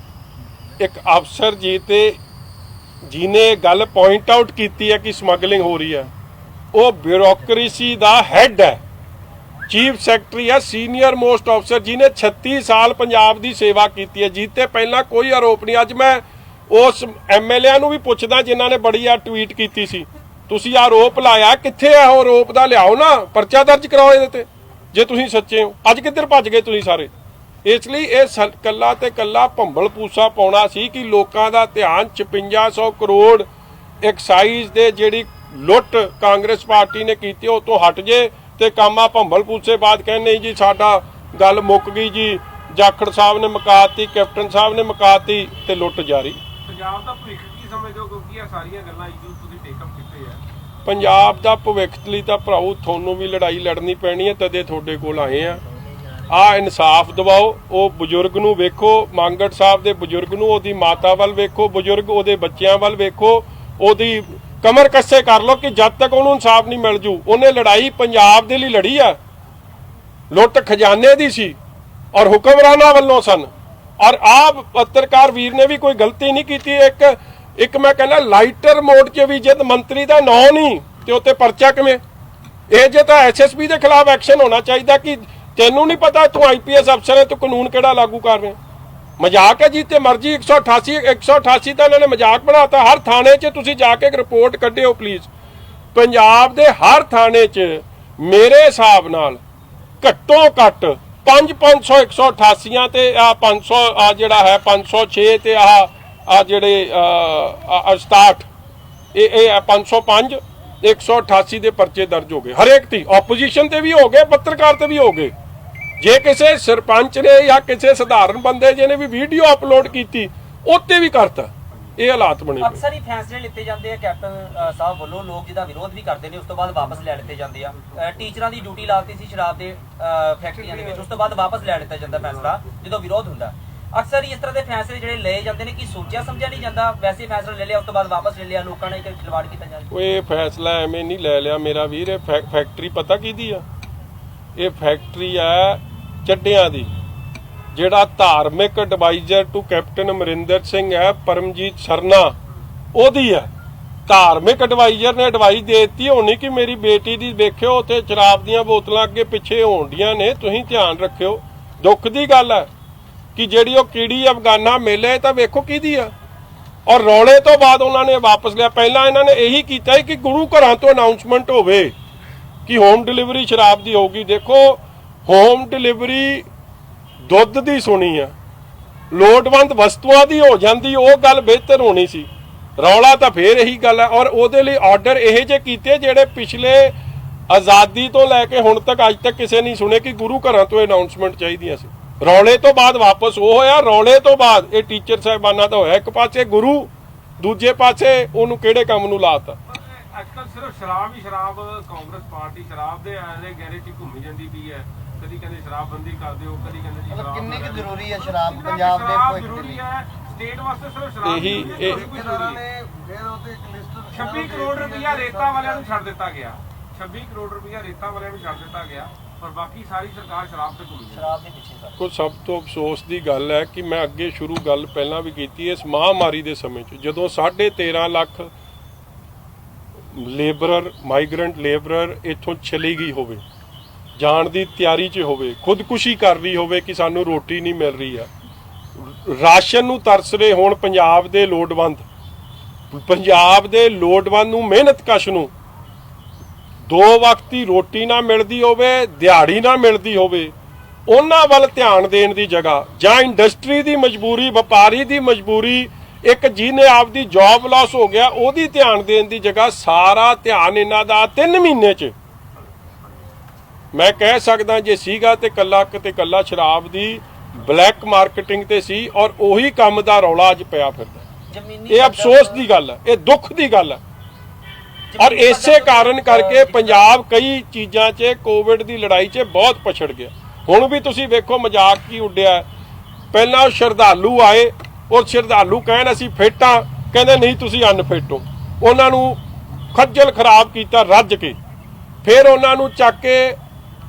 ਇੱਕ ਅਫਸਰ ਜੀ ਤੇ ਜਿਹਨੇ ਗੱਲ ਪੁਆਇੰਟ ਆਊਟ ਕੀਤੀ ਹੈ ਕਿ ਸਮਗਲਿੰਗ ਹੋ ਰਹੀ ਹੈ, ਉਹ ਬਿਊਰੋਕ੍ਰੇਸੀ ਦਾ ਹੈਡ ਹੈ, ਚੀਫ ਸੈਕਟਰੀ ਹੈ, ਸੀਨੀਅਰ ਮੋਸਟ ਅਫਸਰ ਜਿਹਨੇ 36 ਸਾਲ ਪੰਜਾਬ ਦੀ ਸੇਵਾ ਕੀਤੀ ਹੈ, ਜਿੱਤੇ ਪਹਿਲਾਂ ਕੋਈ ਆਰੋਪ ਨਹੀਂ। ਅੱਜ ਮੈਂ ਉਸ ਐਮਐਲਏ ਨੂੰ ਵੀ ਪੁੱਛਦਾ ਜਿਨ੍ਹਾਂ ਨੇ ਬੜੀ ਆ ਟਵੀਟ ਕੀਤੀ ਸੀ, ਤੁਸੀਂ ਆਰੋਪ ਲਾਇਆ, ਕਿੱਥੇ ਆ ਉਹ ਆਰੋਪ ਦਾ, ਲਿਆਓ ਨਾ, ਪਰਚਾ ਦਰਜ ਕਰਾਓ ਇਹਦੇ ਤੇ ਜੇ ਤੁਸੀਂ ਸੱਚੇ ਹੋ। ਅੱਜ ਕਿੱਧਰ ਭੱਜ ਗਏ ਤੁਸੀਂ ਸਾਰੇ? ਇਸ ਲਈ ਇਹ ਕੱਲਾ ਤੇ ਕੱਲਾ ਭੰਬਲ ਪੂਸਾ ਪਾਉਣਾ ਸੀ ਕਿ ਲੋਕਾਂ ਦਾ ਧਿਆਨ 5600 ਕਰੋੜ ਐਕਸਾਈਜ਼ ਦੇ ਜਿਹੜੀ ਲੁੱਟ ਕਾਂਗਰਸ ਪਾਰਟੀ ਨੇ ਕੀਤੀ ਉਹ ਤੋਂ ਹਟ ਜੇ ਤੇ ਕਾਮਾ ਭੰਬਲ ਪੂਸੇ ਬਾਅਦ ਕਹਿੰਦੇ ਨਹੀਂ ਜੀ ਸਾਡਾ ਗੱਲ ਮੁੱਕ ਗਈ ਜੀ, ਜਾਖੜ ਸਾਹਿਬ ਨੇ ਮੁਕਾਤੀ, ਕੈਪਟਨ ਸਾਹਿਬ ਨੇ ਮੁਕਾਤੀ ਤੇ ਲੁੱਟ ਜਾਰੀ। ਪੰਜਾਬ ਦਾ ਭਵਿੱਖ ਕੀ ਸਮਝਦੇ ਹੋ, ਕਿਉਂਕਿ ਇਹ ਸਾਰੀਆਂ ਗੱਲਾਂ ਜੋ ਤੁਸੀਂ ਟੇਕਅਪ ਕੀਤੇ ਆ? ਪੰਜਾਬ ਦਾ ਭਵਿੱਖ ਲਈ ਤਾਂ ਭਰਾਓ ਤੁਹਾਨੂੰ ਵੀ ਲੜਾਈ ਲੜਨੀ ਪੈਣੀ ਹੈ, ਤਦੇ ਤੁਹਾਡੇ ਕੋਲ ਆਏ ਆ ਇਨਸਾਫ ਦਿਵਾਓ। ਉਹ ਬਜ਼ੁਰਗ ਨੂੰ ਵੇਖੋ, ਮੰਗੜ ਸਾਹਿਬ ਦੇ ਬਜ਼ੁਰਗ ਨੂੰ, ਉਹਦੀ ਮਾਤਾ ਵੱਲ ਵੇਖੋ, ਬਜ਼ੁਰਗ ਉਹਦੇ ਬੱਚਿਆਂ ਵੱਲ ਵੇਖੋ, ਉਹਦੀ ਕਮਰ ਕੱਸੇ ਕਰ ਲਓ ਕਿ ਜਦ ਤੱਕ ਉਹਨੂੰ ਇਨਸਾਫ ਨਹੀਂ ਮਿਲ ਜੂ। ਉਹਨੇ ਲੜਾਈ ਪੰਜਾਬ ਦੇ ਲਈ ਲੜੀ ਆ, ਲੁੱਟ ਖਜ਼ਾਨੇ ਦੀ ਸੀ ਔਰ ਹੁਕਮਰਾਨਾਂ ਵੱਲੋਂ ਸਨ। ਔਰ ਆਪ ਪੱਤਰਕਾਰ ਵੀਰ ਨੇ ਵੀ ਕੋਈ ਗਲਤੀ ਨਹੀਂ ਕੀਤੀ। ਇੱਕ ਮੈਂ ਕਹਿੰਦਾ ਲਾਈਟਰ ਮੋਡ 'ਚ ਵੀ ਜਦ ਮੰਤਰੀ ਦਾ ਨਾਂ ਨਹੀਂ ਤੇ ਉੱਤੇ ਪਰਚਾ ਕਿਵੇਂ? ਇਹ ਜੇ ਤਾਂ ਐਸਐਸਪੀ ਦੇ ਖਿਲਾਫ ਐਕਸ਼ਨ ਹੋਣਾ ਚਾਹੀਦਾ ਕਿ ਤੈਨੂੰ ਨਹੀਂ ਪਤਾ ਤੂੰ ਆਈਪੀਐਸ ਅਫਸਰ ਹੈ, ਤੂੰ ਕਾਨੂੰਨ ਕਿਹੜਾ ਲਾਗੂ ਕਰ ਰਿਹਾ? ਮਜ਼ਾਕ ਹੈ ਜਿੱਤੇ ਮਰਜ਼ੀ 188 ਤਾਂ ਇਹਨਾਂ ਨੇ ਮਜ਼ਾਕ ਬਣਾਤਾ। ਹਰ ਥਾਣੇ 'ਚ ਤੁਸੀਂ ਜਾ ਕੇ ਇੱਕ ਰਿਪੋਰਟ ਕੱਢਿਓ ਪਲੀਜ਼। ਪੰਜਾਬ ਦੇ ਹਰ ਥਾਣੇ 'ਚ ਮੇਰੇ ਹਿਸਾਬ ਨਾਲ ਘੱਟੋ ਘੱਟ 500 188 ਤੇ ਆ 500 ਆ ਜਿਹੜਾ ਹੈ 506 ਤੇ ਆ ਜਿਹੜੇ 67 ਇਹ 505 188 ਦੇ ਪਰਚੇ ਦਰਜ ਹੋ ਗਏ ਹਰੇਕ ਤੇ, ਆਪੋਜੀਸ਼ਨ ਤੇ ਵੀ ਹੋ ਗਏ, ਪੱਤਰਕਾਰ ਤੇ ਵੀ ਹੋ ਗਏ। ਜੇ ਕਿਸੇ ਸਰਪੰਚ ਨੇ ਜਾਂ ਕਿਸੇ ਸਧਾਰਨ ਬੰਦੇ ਜਿਹਨੇ ਵੀ ਵੀਡੀਓ ਅਪਲੋਡ ਕੀਤੀ ਉੱਤੇ ਵੀ ਕਰਤਾ। ਇਹ ਹਾਲਾਤ ਬਣੇ। ਅਕਸਰ ਹੀ ਫੈਸਲੇ ਲਿੱਤੇ ਜਾਂਦੇ ਆ ਕੈਪਟਨ ਸਾਹਿਬ ਵੱਲੋਂ, ਲੋਕ ਜਿਹਦਾ ਵਿਰੋਧ ਵੀ ਕਰਦੇ ਨੇ ਉਸ ਤੋਂ ਬਾਅਦ ਵਾਪਸ ਲੈ ਲਿੱਤੇ ਜਾਂਦੇ ਆ। ਟੀਚਰਾਂ ਦੀ ਡਿਊਟੀ ਲਾਤੀ ਸੀ ਸ਼ਰਾਬ ਦੇ ਫੈਕਟਰੀਆਂ ਦੇ ਵਿੱਚ, ਉਸ ਤੋਂ ਬਾਅਦ ਵਾਪਸ ਲੈ ਲਿੱਤਾ ਜਾਂਦਾ ਫੈਸਲਾ ਜਦੋਂ ਵਿਰੋਧ ਹੁੰਦਾ। ਅਕਸਰ ਹੀ ਇਸ ਤਰ੍ਹਾਂ ਦੇ ਫੈਸਲੇ ਜਿਹੜੇ ਲਏ ਜਾਂਦੇ ਨੇ ਕਿ ਸੋਚਿਆ ਸਮਝਿਆ ਨਹੀਂ ਜਾਂਦਾ, ਵੈਸੇ ਫੈਸਲਾ ਲੈ ਲਿਆ ਉਸ ਤੋਂ ਬਾਅਦ ਵਾਪਸ ਲੈ ਲਿਆ, ਲੋਕਾਂ ਨੇ ਖਿਲਵਾੜ ਕੀਤਾ ਜਾਂਦਾ। ਇਹ ਫੈਸਲਾ ਐਵੇਂ ਨਹੀਂ ਲੈ ਲਿਆ ਮੇਰਾ ਵੀਰ। ਇਹ ਫੈਕਟਰੀ ਪਤਾ ਕਿਹਦੀ ਆ? ਇਹ ਫੈਕਟਰੀ ਆ ਚੱਡਿਆਂ ਦੀ। ਜਿਹੜਾ ਧਾਰਮਿਕ adviser to captain Amarinder Singh ਹੈ, ਪਰਮਜੀਤ ਸਰਨਾ, ਉਹਦੀ ਹੈ। ਧਾਰਮਿਕ ਐਡਵਾਈਜ਼ਰ ਨੇ ਐਡਵਾਈਸ ਦੇ ਦਿੱਤੀ ਹੋਣੀ ਕਿ ਮੇਰੀ ਬੇਟੀ ਦੀ ਵੇਖਿਓ ਉੱਥੇ ਸ਼ਰਾਬ ਦੀਆਂ ਬੋਤਲਾਂ ਅੱਗੇ ਪਿੱਛੇ ਹੋਣਡੀਆਂ ਨੇ, ਤੁਸੀਂ ਧਿਆਨ ਰੱਖਿਓ। ਦੁੱਖ ਦੀ ਗੱਲ ਹੈ ਕਿ ਜਿਹੜੀ ਉਹ ਕੀੜੀ ਅਫਗਾਨਾ ਮੇਲੇ ਤਾਂ ਵੇਖੋ ਕਿਹਦੀ ਆ। ਔਰ ਰੌਲੇ ਤੋਂ ਬਾਅਦ ਉਹਨਾਂ ਨੇ ਵਾਪਸ ਲਿਆ। ਪਹਿਲਾਂ ਇਹਨਾਂ ਨੇ ਇਹੀ ਕੀਤਾ ਕਿ ਗੁਰੂ ਘਰਾਂ ਤੋਂ ਅਨਾਉਂਸਮੈਂਟ ਹੋਵੇ ਕਿ ਹੋਮ ਡਿਲੀਵਰੀ ਸ਼ਰਾਬ ਦੀ ਹੋਊਗੀ। ਦੇਖੋ ਹੋਮ ਡਿਲੀਵਰੀ ਦੁੱਧ ਦੀ ਸੁਣੀ ਆ, ਲੋੜਵੰਦ ਵਸਤੂਆਂ ਦੀ ਹੋ ਜਾਂਦੀ, ਉਹ ਗੱਲ ਬਿਹਤਰ ਹੋਣੀ ਸੀ। ਰੌਲਾ ਤਾਂ ਫੇਰ ਇਹੀ ਗੱਲ ਹੈ। ਔਰ ਉਹਦੇ ਲਈ ਆਰਡਰ ਇਹ ਜੇ ਕੀਤੇ ਜਿਹੜੇ ਪਿਛਲੇ ਆਜ਼ਾਦੀ ਤੋਂ ਲੈ ਕੇ ਹੁਣ ਤੱਕ ਅੱਜ ਤੱਕ ਕਿਸੇ ਨਹੀਂ ਸੁਣੇ ਕਿ ਗੁਰੂ ਘਰਾਂ ਤੋਂ ਅਨਾਉਂਸਮੈਂਟ ਚਾਹੀਦੀਆਂ ਸੀ। ਰੌਲੇ ਤੋਂ ਬਾਅਦ ਵਾਪਸ ਉਹ ਹੋਇਆ। ਰੌਲੇ ਤੋਂ ਬਾਅਦ ਇਹ ਟੀਚਰ ਸਾਹਿਬਾਨਾਂ ਦਾ ਹੋਇਆ। ਇੱਕ ਪਾਸੇ ਗੁਰੂ, ਦੂਜੇ ਪਾਸੇ ਉਹਨੂੰ ਕਿਹੜੇ ਕੰਮ ਨੂੰ ਲਾਤਾ। ਅੱਜ ਕੱਲ ਸਿਰਫ ਸ਼ਰਾਬ ਹੀ ਸ਼ਰਾਬ, ਕਾਂਗਰਸ ਪਾਰਟੀ ਸ਼ਰਾਬ ਦੇ ਆਲੇ ਗੈਰੇ 'ਚ ਘੁੰਮੀ ਜਾਂਦੀ ਪਈ ਹੈ। ਕਦੀ ਕਹਿੰਦੇ ਸ਼ਰਾਬਬੰਦੀ ਕਰ ਦਿਓ, ਕਦੀ ਕਹਿੰਦੇ ਜੀ ਸ਼ਰਾਬ। ਕਿੰਨੀ ਕਿ ਜ਼ਰੂਰੀ ਹੈ ਸ਼ਰਾਬ ਪੰਜਾਬ ਦੇ ਭਵਿੱਖ ਦੇ ਲਈ? ਸਟੇਟ ਵਾਸਤੇ ਸਿਰਫ ਸ਼ਰਾਬ ਇਹੀ ਠੇਕੇਦਾਰਾਂ ਨੇ ਫਿਰ ਉਹਤੇ ਇੱਕ ਲਿਸਟ 26 ਕਰੋੜ ਰੁਪਇਆ ਰੇਤਾ ਵਾਲਿਆਂ ਨੂੰ ਛੱਡ ਦਿੱਤਾ ਗਿਆ। 26 ਕਰੋੜ ਰੁਪਇਆ ਰੇਤਾਂ ਵਾਲਿਆਂ ਨੂੰ ਛੱਡ ਦਿੱਤਾ ਗਿਆ, ਪਰ ਬਾਕੀ ਸਾਰੀ ਸਰਕਾਰ ਸ਼ਰਾਬ ਤੇ ਘੁਲ ਗਈ। ਸ਼ਰਾਬ ਦੇ ਪਿੱਛੇ ਸਰ ਕੋ ਸਭ ਤੋਂ ਅਫਸੋਸ ਦੀ ਗੱਲ ਹੈ ਕਿ ਮੈਂ ਅੱਗੇ ਸ਼ੁਰੂ ਗੱਲ ਪਹਿਲਾਂ ਵੀ ਕੀਤੀ, ਇਸ ਮਹਾਮਾਰੀ ਦੇ ਸਮੇਂ 'ਚ ਜਦੋਂ 13.5 ਲੱਖ ਲੇਬਰਰ ਮਾਈਗ੍ਰੈਂਟ ਲੇਬਰਰ ਇੱਥੋਂ ਚਲੀ ਗਈ ਹੋਵੇ, ਜਾਣ ਦੀ ਤਿਆਰੀ 'ਚ ਹੋਵੇ, ਖੁਦਕੁਸ਼ੀ ਕਰ ਰਹੀ ਹੋਵੇ ਕਿ ਸਾਨੂੰ ਰੋਟੀ ਨਹੀਂ ਮਿਲ ਰਹੀ ਆ, ਰਾਸ਼ਨ ਨੂੰ ਤਰਸ ਰਹੇ ਹੋਣ ਪੰਜਾਬ ਦੇ ਲੋੜਵੰਦ ਨੂੰ, ਮਿਹਨਤਕਸ਼ ਨੂੰ 2 ਵਕਤ ਦੀ ਰੋਟੀ ਨਾ ਮਿਲਦੀ ਹੋਵੇ, ਦਿਹਾੜੀ ਨਾ ਮਿਲਦੀ ਹੋਵੇ, ਉਹਨਾਂ ਵੱਲ ਧਿਆਨ ਦੇਣ ਦੀ ਜਗ੍ਹਾ ਜਾਂ ਇੰਡਸਟਰੀ ਦੀ ਮਜਬੂਰੀ, ਵਪਾਰੀ ਦੀ ਮਜਬੂਰੀ, ਇੱਕ ਜਿਹਨੇ ਆਪਦੀ ਜੌਬ ਲਾਸ ਹੋ ਗਿਆ ਉਹਦੀ ਧਿਆਨ ਦੇਣ ਦੀ ਜਗ੍ਹਾ ਸਾਰਾ ਧਿਆਨ ਇਹਨਾਂ ਦਾ 3 ਮਹੀਨੇ 'ਚ ਮੈਂ ਕਹਿ ਸਕਦਾ ਜੇ ਸੀਗਾ ਤੇ ਕੱਲਾ ਸ਼ਰਾਬ ਦੀ ਬਲੈਕ ਮਾਰਕੀਟਿੰਗ ਤੇ ਸੀ, ਔਰ ਉਹੀ ਕੰਮ ਦਾ ਰੌਲਾ ਅੱਜ ਪਿਆ ਫਿਰਦਾ। ਇਹ ਅਫਸੋਸ ਦੀ ਗੱਲ ਹੈ, ਇਹ ਦੁੱਖ ਦੀ ਗੱਲ ਹੈ, ਔਰ ਇਸੇ ਕਾਰਨ ਕਰਕੇ ਪੰਜਾਬ ਕਈ ਚੀਜ਼ਾਂ 'ਚ ਕੋਵਿਡ ਦੀ ਲੜਾਈ 'ਚ ਬਹੁਤ ਪਛੜ ਗਿਆ। ਹੁਣ ਵੀ ਤੁਸੀਂ ਵੇਖੋ ਮਜ਼ਾਕ ਕੀ ਉੱਡਿਆ, ਪਹਿਲਾਂ ਸ਼ਰਧਾਲੂ ਆਏ ਔਰ ਸ਼ਰਧਾਲੂ ਕਹਿਣ ਅਸੀਂ ਫਿੱਟ ਹਾਂ, ਕਹਿੰਦੇ ਨਹੀਂ ਤੁਸੀਂ ਅਨਫਿੱਟ ਹੋ, ਉਹਨਾਂ ਨੂੰ ਖੱਜਲ ਖਰਾਬ ਕੀਤਾ ਰੱਜ ਕੇ, ਫਿਰ ਉਹਨਾਂ ਨੂੰ ਚੱਕ ਕੇ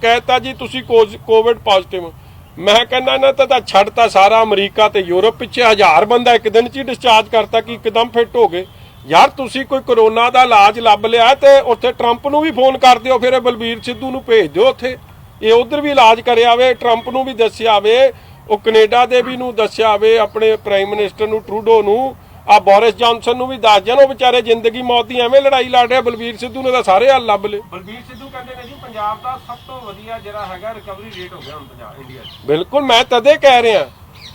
ਕਹਿਤਾ ਜੀ ਤੁਸੀਂ ਕੋਵਿਡ ਪੋਜ਼ਿਟਿਵ। ਮੈਂ ਕਹਿੰਦਾ ਇਹਨਾਂ ਤਾਂ ਛੱਡਤਾ ਸਾਰਾ ਅਮਰੀਕਾ ਤੇ ਯੂਰਪ ਪਿੱਛੇ, 1000 ਬੰਦਾ ਇੱਕ ਦਿਨ 'ਚ ਹੀ ਡਿਸਚਾਰਜ ਕਰਤਾ ਕਿ ਇੱਕਦਮ ਫਿੱਟ ਹੋ ਗਏ। ਯਾਰ ਤੁਸੀਂ ਕੋਈ ਕਰੋਨਾ ਦਾ ਇਲਾਜ ਲੱਭ ਲਿਆ ਤੇ ਉੱਥੇ ਟਰੰਪ ਨੂੰ ਵੀ ਫੋਨ ਕਰ ਦਿਓ, ਫਿਰ ਬਲਬੀਰ ਸਿੱਧੂ ਨੂੰ ਭੇਜ ਦਿਓ ਉੱਥੇ, ਇਹ ਉਧਰ ਵੀ ਇਲਾਜ ਕਰਿਆ ਆਵੇ, ਟਰੰਪ ਨੂੰ ਵੀ ਦੱਸਿਆ ਆਵੇ, ਉਹ ਕੈਨੇਡਾ ਦੇ ਵੀ ਨੂੰ ਦੱਸਿਆ ਆਵੇ, ਆਪਣੇ ਪ੍ਰਾਈਮ ਮਿਨਿਸਟਰ ਨੂੰ ਟਰੂਡੋ ਨੂੰ, ਆ ਬੋਰਿਸ ਜੌਨਸਨ ਨੂੰ ਵੀ ਦੱਸ ਜਾਣ, ਉਹ ਵਿਚਾਰੇ ਜ਼ਿੰਦਗੀ ਮੌਤ ਦੀ ਐਵੇਂ ਲੜਾਈ ਲੜ ਰਿਹਾ। ਬਲਬੀਰ ਸਿੱਧੂ ਨੇ ਤਾਂ ਸਾਰੇ ਹੱਲ ਲੱਭ ਲਏ। ਬਲਬੀਰ ਸਿੱਧੂ ਕਹਿੰਦੇ ਨੇ ਜੀ ਪੰਜਾਬ ਦਾ ਸਭ ਤੋਂ ਵਧੀਆ ਜਿਹੜਾ ਹੈਗਾ ਰਿਕਵਰੀ ਰੇਟ ਹੋ ਗਿਆ ਹੁਣ ਪੰਜਾਬ ਇੰਡੀਆ 'ਚ। ਬਿਲਕੁਲ, ਮੈਂ ਤਦੇ ਕਹਿ ਰਿਹਾ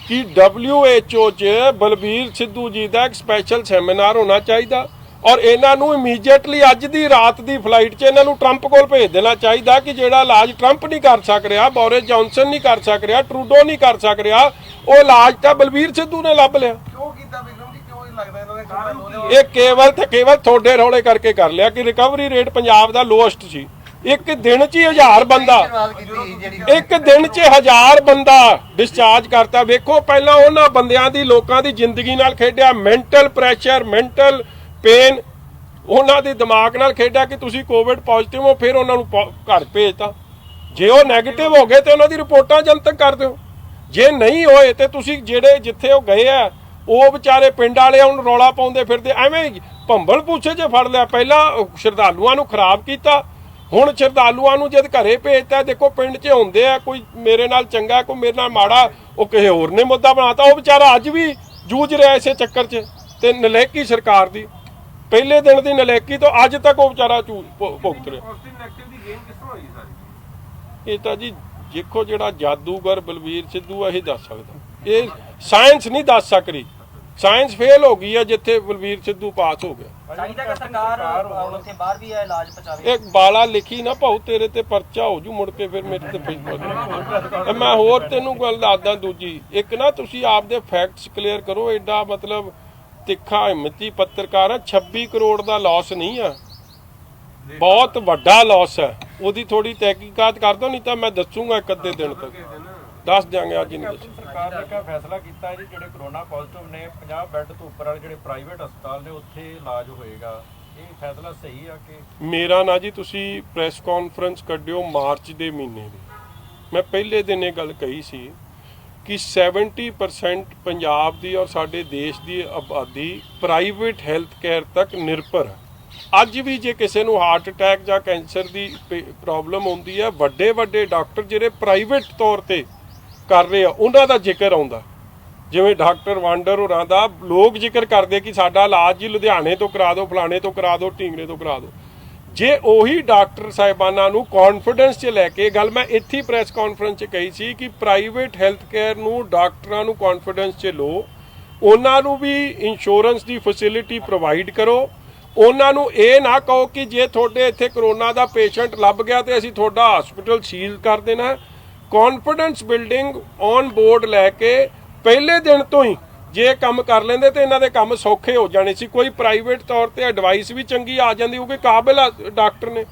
ਕਿ WHO 'ਚ ਬਲਬੀਰ ਸਿੱਧੂ ਜੀ ਦਾ ਇੱਕ ਸਪੈਸ਼ਲ ਸੈਮੀਨਾਰ ਹੋਣਾ ਚਾਹੀਦਾ, ਔਰ ਇਹਨਾਂ ਨੂੰ ਇਮੀਡੀਏਟਲੀ ਅੱਜ ਦੀ ਰਾਤ ਦੀ ਫਲਾਈਟ 'ਚ ਇਹਨਾਂ ਨੂੰ ਟਰੰਪ ਕੋਲ ਭੇਜ ਦੇਣਾ ਚਾਹੀਦਾ ਕਿ ਜਿਹੜਾ ਇਲਾਜ ਟਰੰਪ ਨਹੀਂ ਕਰ ਸਕ ਰਿਹਾ, ਬੋਰਿਸ ਜੌਨਸਨ ਨਹੀਂ ਕਰ ਸਕ ਰਿਹਾ, ਟਰੂਡੋ ਨਹੀਂ ਕਰ ਸਕ ਰਿਹਾ, ਉਹ ਇਲਾਜ ਤਾਂ ਬਲਬੀਰ ਸਿੱਧੂ ਨੇ ਲੱਭ ਲਿਆ। ਕਿਉਂ ਕੀਤਾ ਬਿਕਰਮ ਜੀ, ਕਿਉਂ ਇਹ ਲੱਗਦਾ ਇਹਨਾਂ ਦੇ ਇਹ ਕੇਵਲ ਤੁਹਾਡੇ ਰੌਲੇ ਕਰਕੇ ਕਰ ਲਿਆ ਕਿ ਰਿਕਵਰੀ ਰੇਟ ਪੰਜਾਬ ਦਾ ਲੋਐਸਟ ਸੀ। ਇੱਕ ਦਿਨ 'ਚ ਹੀ 1000 ਬੰਦਾ, ਇੱਕ ਦਿਨ 'ਚ 1000 ਬੰਦਾ ਡਿਸਚਾਰਜ ਕਰਤਾ। ਵੇਖੋ ਪਹਿਲਾਂ ਉਹਨਾਂ ਬੰਦਿਆਂ ਦੀ, ਲੋਕਾਂ ਦੀ ਜ਼ਿੰਦਗੀ ਨਾਲ ਖੇਡਿਆ, ਮੈਂਟਲ ਪ੍ਰੈਸ਼ਰ, ਮੈਂਟਲ ਪੇਨ, ਉਹਨਾਂ ਦੇ ਦਿਮਾਗ ਨਾਲ ਖੇਡਿਆ ਕਿ ਤੁਸੀਂ ਕੋਵਿਡ ਪੋਜ਼ਿਟਿਵ ਹੋ, ਫਿਰ ਉਹਨਾਂ ਨੂੰ ਘਰ ਭੇਜਤਾ। ਜੇ ਉਹ ਨੈਗੇਟਿਵ ਹੋ ਗਏ ਤੇ ਉਹਨਾਂ ਦੀ ਰਿਪੋਰਟਾਂ ਜਨਤਕ ਕਰ ਦਿਓ, ਜੇ ਨਹੀਂ ਹੋਏ ਤੇ ਤੁਸੀਂ ਜਿਹੜੇ ਜਿੱਥੇ ਉਹ ਗਏ ਆ ਉਹ ਵਿਚਾਰੇ ਪਿੰਡ ਵਾਲੇ ਉਹਨੂੰ ਰੌਲਾ ਪਾਉਂਦੇ ਫਿਰਦੇ, ਐਵੇਂ ਭੰਬਲ ਪੂਛੇ 'ਚ ਫੜ ਲਿਆ। ਪਹਿਲਾਂ ਸ਼ਰਧਾਲੂਆਂ ਨੂੰ ਖਰਾਬ ਕੀਤਾ, ਹੁਣ ਸ਼ਰਧਾਲੂਆਂ ਨੂੰ ਜਦ ਘਰੇ ਭੇਜਤਾ। ਦੇਖੋ ਪਿੰਡ 'ਚ ਹੁੰਦੇ ਆ, ਕੋਈ ਮੇਰੇ ਨਾਲ ਚੰਗਾ, ਕੋਈ ਮੇਰੇ ਨਾਲ ਮਾੜਾ, ਉਹ ਕਿਸੇ ਹੋਰ ਨੇ ਮੁੱਦਾ ਬਣਾਤਾ, ਉਹ ਵਿਚਾਰਾ ਅੱਜ ਵੀ ਜੂਝ ਰਿਹਾ ਇਸੇ ਚੱਕਰ 'ਚ। ਤੇ ਨਲਾਇਕੀ ਸਰਕਾਰ ਦੀ, ਪਹਿਲੇ ਦਿਨ ਦੀ ਨਲਾਇਕੀ ਤੋਂ ਅੱਜ ਤੱਕ ਉਹ ਵਿਚਾਰਾ ਭੁਗਤ ਰਿਹਾ। ਪੋਜ਼ਿਟਿਵ ਨੈਗੇਟਿਵ ਦੀ ਗੇਮ ਕਿਸ ਤਰ੍ਹਾਂ ਹੋਈ ਸਾਰੀ? ਇਹ ਤਾਂ ਜੀ ਦੇਖੋ ਜਿਹੜਾ ਜਾਦੂਗਰ ਬਲਬੀਰ ਸਿੱਧੂ ਆ, ਇਹ ਦੱਸ ਸਕਦਾ, ਇਹ ਸਾਇੰਸ ਨਹੀਂ ਦੱਸ ਸਕਦੀ। ਸਾਇੰਸ ਫੇਲ ਹੋ ਗਈ ਆ ਜਿੱਥੇ ਬਲਬੀਰ ਸਿੱਧੂ ਪਾਸ ਹੋ ਗਿਆ। ਚਾਹੀਦਾ ਕਿ ਸਰਕਾਰ ਉੱਥੇ ਬਾਹਰ ਵੀ ਇਹ ਇਲਾਜ ਪਹੁੰਚਾਵੇ। ਇੱਕ ਬਾਲਾ ਲਿਖੀ ਨਾ ਭਾਉ ਤੇਰੇ ਤੇ ਪਰਚਾ ਹੋ ਜੂ, ਮੁੜ ਕੇ ਫਿਰ ਮੇਰੇ ਤੇ ਫੇਸਬੁੱਕ। ਮੈਂ ਹੋਰ ਤੈਨੂੰ ਗੱਲ ਦੱਸਦਾ ਦੂਜੀ, ਇੱਕ ਨਾ ਤੁਸੀਂ ਆਪਦੇ ਫੈਕਟਸ ਕਲੀਅਰ ਕਰੋ। ਐਡਾ ਮਤਲਬ ਤਿੱਖਾ ਹਿੰਮਤੀ ਪੱਤਰਕਾਰ ਆ, 26 ਕਰੋੜ ਦਾ ਲਾਸ ਨਹੀਂ ਆ, ਬਹੁਤ ਵੱਡਾ ਲਾਸ ਹੈ। ਉਹਦੀ ਥੋੜੀ ਤਹਿਕੀਕਾਤ ਕਰ ਦੋ, ਨਹੀਂ ਤਾਂ ਮੈਂ ਦੱਸੂਗਾ ਇੱਕ ਅੱਧੇ ਦਿਨ ਤੱਕ, ਦੱਸ ਦਿਆਂਗੇ, ਅੱਜ ਨਹੀਂ ਦੱਸੂ। ਸਰਕਾਰ ਨੇ ਇੱਕ ਫੈਸਲਾ ਕੀਤਾ ਹੈ ਜੀ, ਜਿਹੜੇ ਕਰੋਨਾ ਪੋਜ਼ਿਟਿਵ ਨੇ 50 ਬੈੱਡ ਤੋਂ ਉੱਪਰ ਵਾਲੇ ਜਿਹੜੇ ਪ੍ਰਾਈਵੇਟ ਹਸਪਤਾਲ ਨੇ ਉੱਥੇ ਇਲਾਜ ਹੋਏਗਾ। ਇਹ ਫੈਸਲਾ ਸਹੀ ਆ ਕਿ? ਮੇਰਾ ਨਾ ਜੀ ਤੁਸੀਂ ਪ੍ਰੈਸ ਕਾਨਫਰੰਸ ਕੱਢਿਓ ਮਾਰਚ ਦੇ ਮਹੀਨੇ ਦੀ, ਮੈਂ ਪਹਿਲੇ ਦਿਨ ਇਹ ਗੱਲ ਕਹੀ ਸੀ ਕਿ 70% ਪੰਜਾਬ ਦੀ ਔਰ ਸਾਡੇ ਦੇਸ਼ ਦੀ ਆਬਾਦੀ ਪ੍ਰਾਈਵੇਟ ਹੈਲਥ ਕੇਅਰ ਤੱਕ ਨਿਰਭਰ ਹੈ। ਅੱਜ ਵੀ ਜੇ ਕਿਸੇ ਨੂੰ ਹਾਰਟ ਅਟੈਕ ਜਾਂ ਕੈਂਸਰ ਦੀ ਪ੍ਰੋਬਲਮ ਹੁੰਦੀ ਹੈ, ਵੱਡੇ ਵੱਡੇ ਡਾਕਟਰ ਜਿਹੜੇ ਪ੍ਰਾਈਵੇਟ ਤੌਰ ਤੇ ਕਰ ਰਹੇ ਆ ਉਹਨਾਂ ਦਾ ਜ਼ਿਕਰ ਆਉਂਦਾ, ਜਿਵੇਂ ਡਾਕਟਰ ਵਾਂਡਰ ਹੋਰਾਂ ਦਾ ਲੋਕ ਜ਼ਿਕਰ ਕਰਦੇ ਕਿ ਸਾਡਾ ਇਲਾਜ ਜੀ ਲੁਧਿਆਣੇ ਤੋਂ ਕਰਾ ਦਿਓ, ਫਲਾਣੇ ਤੋਂ ਕਰਾ ਦਿਓ, ਢੀਂਗਰੇ ਤੋਂ ਕਰਾ ਦਿਓ। ਜੇ ਉਹੀ ਡਾਕਟਰ ਸਾਹਿਬਾਨਾਂ ਨੂੰ ਕੌਨਫੀਡੈਂਸ 'ਚ ਲੈ ਕੇ, ਗੱਲ ਮੈਂ ਇੱਥੇ ਪ੍ਰੈਸ ਕਾਨਫਰੰਸ 'ਚ ਕਹੀ ਸੀ ਕਿ ਪ੍ਰਾਈਵੇਟ ਹੈਲਥ ਕੇਅਰ ਨੂੰ ਡਾਕਟਰਾਂ ਨੂੰ ਕੌਨਫੀਡੈਂਸ 'ਚ ਲਓ, ਉਹਨਾਂ ਨੂੰ ਵੀ ਇੰਸ਼ੋਰੈਂਸ ਦੀ ਫੈਸਿਲਿਟੀ ਪ੍ਰੋਵਾਈਡ ਕਰੋ। ਉਹਨਾਂ ਨੂੰ ਇਹ ਨਾ ਕਹੋ ਕਿ ਜੇ ਤੁਹਾਡੇ ਇੱਥੇ ਕਰੋਨਾ ਦਾ ਪੇਸ਼ੈਂਟ ਲੱਭ ਗਿਆ ਤੇ ਅਸੀਂ ਤੁਹਾਡਾ ਹਸਪੀਟਲ ਸੀਲ ਕਰ ਦੇਣਾ। ਕੌਨਫੀਡੈਂਸ ਬਿਲਡਿੰਗ ਔਨ ਬੋਰਡ ਲੈ ਕੇ ਪਹਿਲੇ ਦਿਨ ਤੋਂ ਹੀ ਜੇ ਕੰਮ ਕਰ ਲੈਂਦੇ ਤੇ ਇਹਨਾਂ ਦੇ ਕੰਮ ਸੌਖੇ ਹੋ ਜਾਣੇ ਸੀ। ਕੋਈ ਪ੍ਰਾਈਵੇਟ ਤੌਰ ਤੇ ਐਡਵਾਈਸ ਵੀ ਚੰਗੀ ਆ ਜਾਂਦੀ, ਕਿਉਂਕਿ ਕਾਬਿਲ ਡਾਕਟਰ ਨੇ,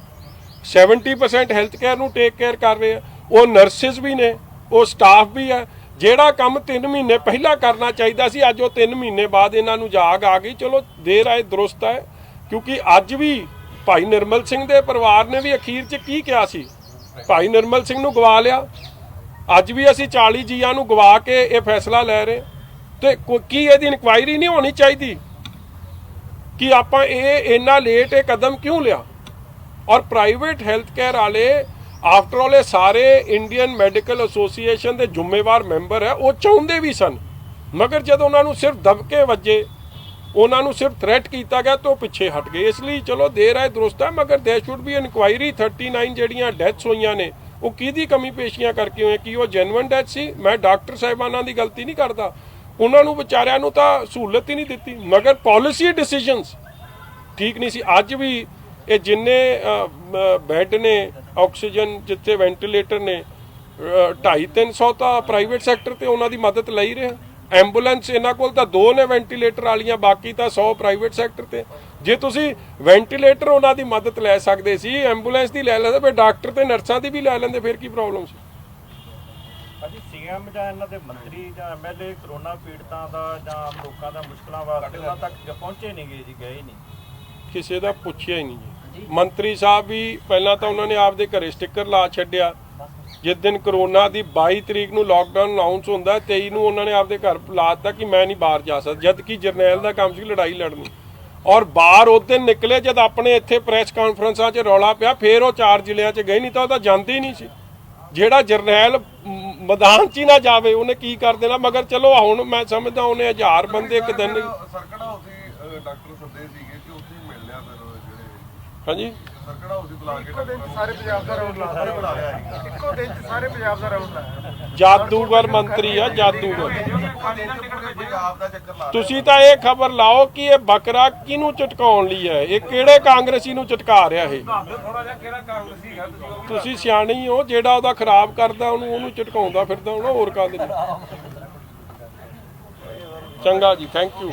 70% ਹੈਲਥ ਕੇਅਰ ਨੂੰ ਟੇਕ ਕੇਅਰ ਕਰ ਰਹੇ ਆ, ਉਹ ਨਰਸਿਸ ਵੀ ਨੇ, ਉਹ ਸਟਾਫ ਵੀ ਆ। ਜਿਹੜਾ ਕੰਮ 3 ਮਹੀਨੇ ਪਹਿਲਾਂ ਕਰਨਾ ਚਾਹੀਦਾ ਸੀ, ਅੱਜ ਉਹ 3 ਮਹੀਨੇ ਬਾਅਦ ਇਹਨਾਂ ਨੂੰ ਜਾਗ ਆ ਗਈ। ਚਲੋ ਦੇਰ ਆਏ ਦਰੁਸਤ ਹੈ, ਕਿਉਂਕਿ ਅੱਜ ਵੀ ਭਾਈ ਨਿਰਮਲ ਸਿੰਘ ਦੇ ਪਰਿਵਾਰ ਨੇ ਵੀ ਅਖੀਰ 'ਚ ਕੀ ਕਿਹਾ ਸੀ? ਭਾਈ ਨਿਰਮਲ ਸਿੰਘ ਨੂੰ ਗਵਾ ਲਿਆ। ਅੱਜ ਵੀ ਅਸੀਂ 40 ਜੀਆਂ ਨੂੰ ਗਵਾ ਕੇ ਇਹ ਫੈਸਲਾ ਲੈ ਰਹੇ। ਤੇ ਕੀ ਇਹਦੀ ਇਨਕੁਆਇਰੀ ਨਹੀਂ ਹੋਣੀ ਚਾਹੀਦੀ ਕਿ ਆਪਾਂ ਇਹ ਇੰਨਾ ਲੇਟ ਇਹ ਕਦਮ ਕਿਉਂ ਲਿਆ? ਔਰ ਪ੍ਰਾਈਵੇਟ ਹੈਲਥ ਕੇਅਰ ਵਾਲੇ ਆਫਟਰ ਆਲ ਇਹ ਸਾਰੇ ਇੰਡੀਅਨ ਮੈਡੀਕਲ ਐਸੋਸੀਏਸ਼ਨ ਦੇ ਜ਼ਿੰਮੇਵਾਰ ਮੈਂਬਰ ਹੈ, ਉਹ ਚਾਹੁੰਦੇ ਵੀ ਸਨ, ਮਗਰ ਜਦੋਂ ਉਹਨਾਂ ਨੂੰ ਸਿਰਫ ਦਬਕੇ ਵੱਜੇ, ਉਹਨਾਂ ਨੂੰ ਸਿਰਫ ਥ੍ਰੈਟ ਕੀਤਾ ਗਿਆ ਤਾਂ ਉਹ ਪਿੱਛੇ ਹਟ ਗਏ। ਇਸ ਲਈ ਚਲੋ ਦੇਰ ਹੈ ਦਰੁਸਤ ਹੈ, ਮਗਰ ਦੇਰ ਸ਼ੁੱਡ ਵੀ ਇਨਕੁਆਇਰੀ। 39 ਜਿਹੜੀਆਂ ਡੈਥਸ ਹੋਈਆਂ ਨੇ ਉਹ ਕਿਹਦੀ ਕਮੀ ਪੇਸ਼ੀਆਂ ਕਰਕੇ ਹੋਏ? ਕੀ ਉਹ ਜੈਨੂਇਨ ਡੈਥ ਸੀ? ਮੈਂ ਡਾਕਟਰ ਸਾਹਿਬਾਨਾਂ ਦੀ ਗਲਤੀ ਨਹੀਂ ਕਰਦਾ, ਉਹਨਾਂ ਨੂੰ ਵਿਚਾਰਿਆਂ ਨੂੰ ਤਾਂ ਸਹੂਲਤ ਹੀ ਨਹੀਂ ਦਿੱਤੀ, ਮਗਰ ਪਾਲਿਸੀ ਡਿਸੀਜਨਸ ਠੀਕ ਨਹੀਂ ਸੀ। ਅੱਜ ਵੀ ਇਹ ਜਿੰਨੇ ਬੈੱਡ ਨੇ, ਆਕਸੀਜਨ ਜਿੱਥੇ ਵੈਂਟੀਲੇਟਰ ਨੇ, 250-300 ਤਾਂ ਪ੍ਰਾਈਵੇਟ ਸੈਕਟਰ ਤੇ ਉਹਨਾਂ ਦੀ ਮਦਦ ਲਈ ਰਿਹਾ। ਐਂਬੂਲੈਂਸ ਇਹਨਾਂ ਕੋਲ ਤਾਂ 2 ਨੇ ਵੈਂਟੀਲੇਟਰ ਵਾਲੀਆਂ, ਬਾਕੀ ਤਾਂ 100 ਪ੍ਰਾਈਵੇਟ ਸੈਕਟਰ ਤੇ। ਜੇ ਤੁਸੀਂ ਵੈਂਟੀਲੇਟਰ ਉਹਨਾਂ ਦੀ ਮਦਦ ਲੈ ਸਕਦੇ ਸੀ, ਐਂਬੂਲੈਂਸ ਦੀ ਲੈ ਲੈਂਦੇ, ਫਿਰ ਡਾਕਟਰ ਤੇ ਨਰਸਾਂ ਦੀ ਵੀ ਲੈ ਲੈਂਦੇ, ਫਿਰ ਕੀ ਪ੍ਰੋਬਲਮ ਸੀ? ਹਾਂਜੀ, ਸੀਐਮ ਜਾਂ ਇਹਨਾਂ ਦੇ ਮੰਤਰੀ ਜਾਂ ਐਮਐਲਏ ਕਰੋਨਾ ਪੀੜਤਾਂ ਦਾ ਜਾਂ ਆਮ ਲੋਕਾਂ ਦਾ ਮੁਸ਼ਕਲਾਂ ਵਾਸਤੇ ਉਹਨਾਂ ਤੱਕ ਪਹੁੰਚੇ ਨਹੀਂ ਗਏ ਜੀ, ਗਏ ਨਹੀਂ, ਕਿਸੇ ਦਾ ਪੁੱਛਿਆ ਹੀ ਨਹੀਂ ਜੀ। ਮੰਤਰੀ ਸਾਹਿਬ ਵੀ ਪਹਿਲਾਂ ਤਾਂ ਉਹਨਾਂ ਨੇ ਆਪਦੇ ਘਰੇ ਸਟicker ਲਾ ਛੱਡਿਆ। ਜਿਸ ਦਿਨ ਕਰੋਨਾ ਦੀ 22 ਤਰੀਕ ਨੂੰ ਲਾਕਡਾਊਨ ਅਨਾਉਂਸ ਹੁੰਦਾ, 23 ਨੂੰ ਉਹਨਾਂ ਨੇ ਆਪਦੇ ਘਰ ਲਾ ਦਿੱਤਾ ਕਿ ਮੈਂ ਨਹੀਂ ਬਾਹਰ ਜਾ ਸਕਦਾ, ਜਦ ਕਿ ਜਰਨੈਲ ਦਾ ਕੰਮ ਸੀ ਲੜਾਈ ਲੜਨੀ। ਔਰ ਬਾਹਰ ਉਸ ਦਿਨ ਨਿਕਲੇ ਜਦ ਆਪਣੇ ਇੱਥੇ ਪ੍ਰੈਸ ਕਾਨਫਰੰਸਾਂ 'ਚ ਰੌਲਾ ਪਿਆ, ਫਿਰ ਉਹ 4 ਜ਼ਿਲ੍ਹਿਆਂ 'ਚ ਗਏ, ਨਹੀਂ ਤਾਂ ਉਹ ਤਾਂ ਜਾਂਦੇ ਹੀ ਨਹੀਂ ਸੀ। ਜਿਹੜਾ ਜਰਨੈਲ ਮੈਦਾਨ 'ਚ ਹੀ ਨਾ ਜਾਵੇ ਉਹਨੇ ਕੀ ਕਰ ਦੇਣਾ? ਮਗਰ ਚਲੋ ਹੁਣ ਮੈਂ ਸਮਝਦਾ ਉਹਨੇ 1000 ਬੰਦੇ ਇੱਕ ਦਿਨ। ਸਰਕਟ ਹਾਊਸ ਹੀ ਡਾਕਟਰ ਸੱਦੇ ਸੀਗੇ ਕਿ ਉੱਥੇ ਹੀ ਮਿਲ ਲਿਆ ਫਿਰ ਜਿਹੜੇ। ਹਾਂਜੀ, ਸਰਕਟ ਹਾਊਸ ਹੀ ਬੁਲਾ ਕੇ ਇੱਕੋ ਦਿਨ 'ਚ ਸਾਰੇ ਪੰਜਾਬ ਦਾ ਰਾਊਂਡ ਲਾਇਆ, ਇੱਕੋ ਦਿਨ 'ਚ ਸਾਰੇ ਪੰਜਾਬ ਦਾ ਰਾਊਂਡ ਲਾਇਆ। ਜਾਦੂਗਰ ਮੰਤਰੀ ਆ, ਜਾਦੂਗਰ। ਪੰਜਾਬ ਦਾ ਚੱਕਰ ਲਾ ਤੁਸੀਂ ਤਾਂ ਇਹ ਖਬਰ ਲਾਓ ਕਿ ਇਹ ਬੱਕਰਾ ਕਿਹਨੂੰ ਚਟਕਾਉਣ ਲਈ ਹੈ, ਇਹ ਕਿਹੜੇ ਕਾਂਗਰਸੀ ਨੂੰ ਚਟਕਾ ਰਿਹਾ ਇਹ? ਥੋੜਾ ਜਿਹਾ ਕਿਹੜਾ ਕਾਂਗਰਸੀ ਹੈਗਾ ਤੁਸੀਂ? ਤੁਸੀਂ ਸਿਆਣੇ ਹੀ ਹੋ, ਜਿਹੜਾ ਉਹਦਾ ਖਰਾਬ ਕਰਦਾ ਉਹਨੂੰ ਚਟਕਾਉਂਦਾ ਫਿਰਦਾ ਹੋਣਾ, ਹੋਰ ਕਾਹਦੇ ਲਈ? ਚੰਗਾ ਜੀ, ਥੈਂਕ ਯੂ।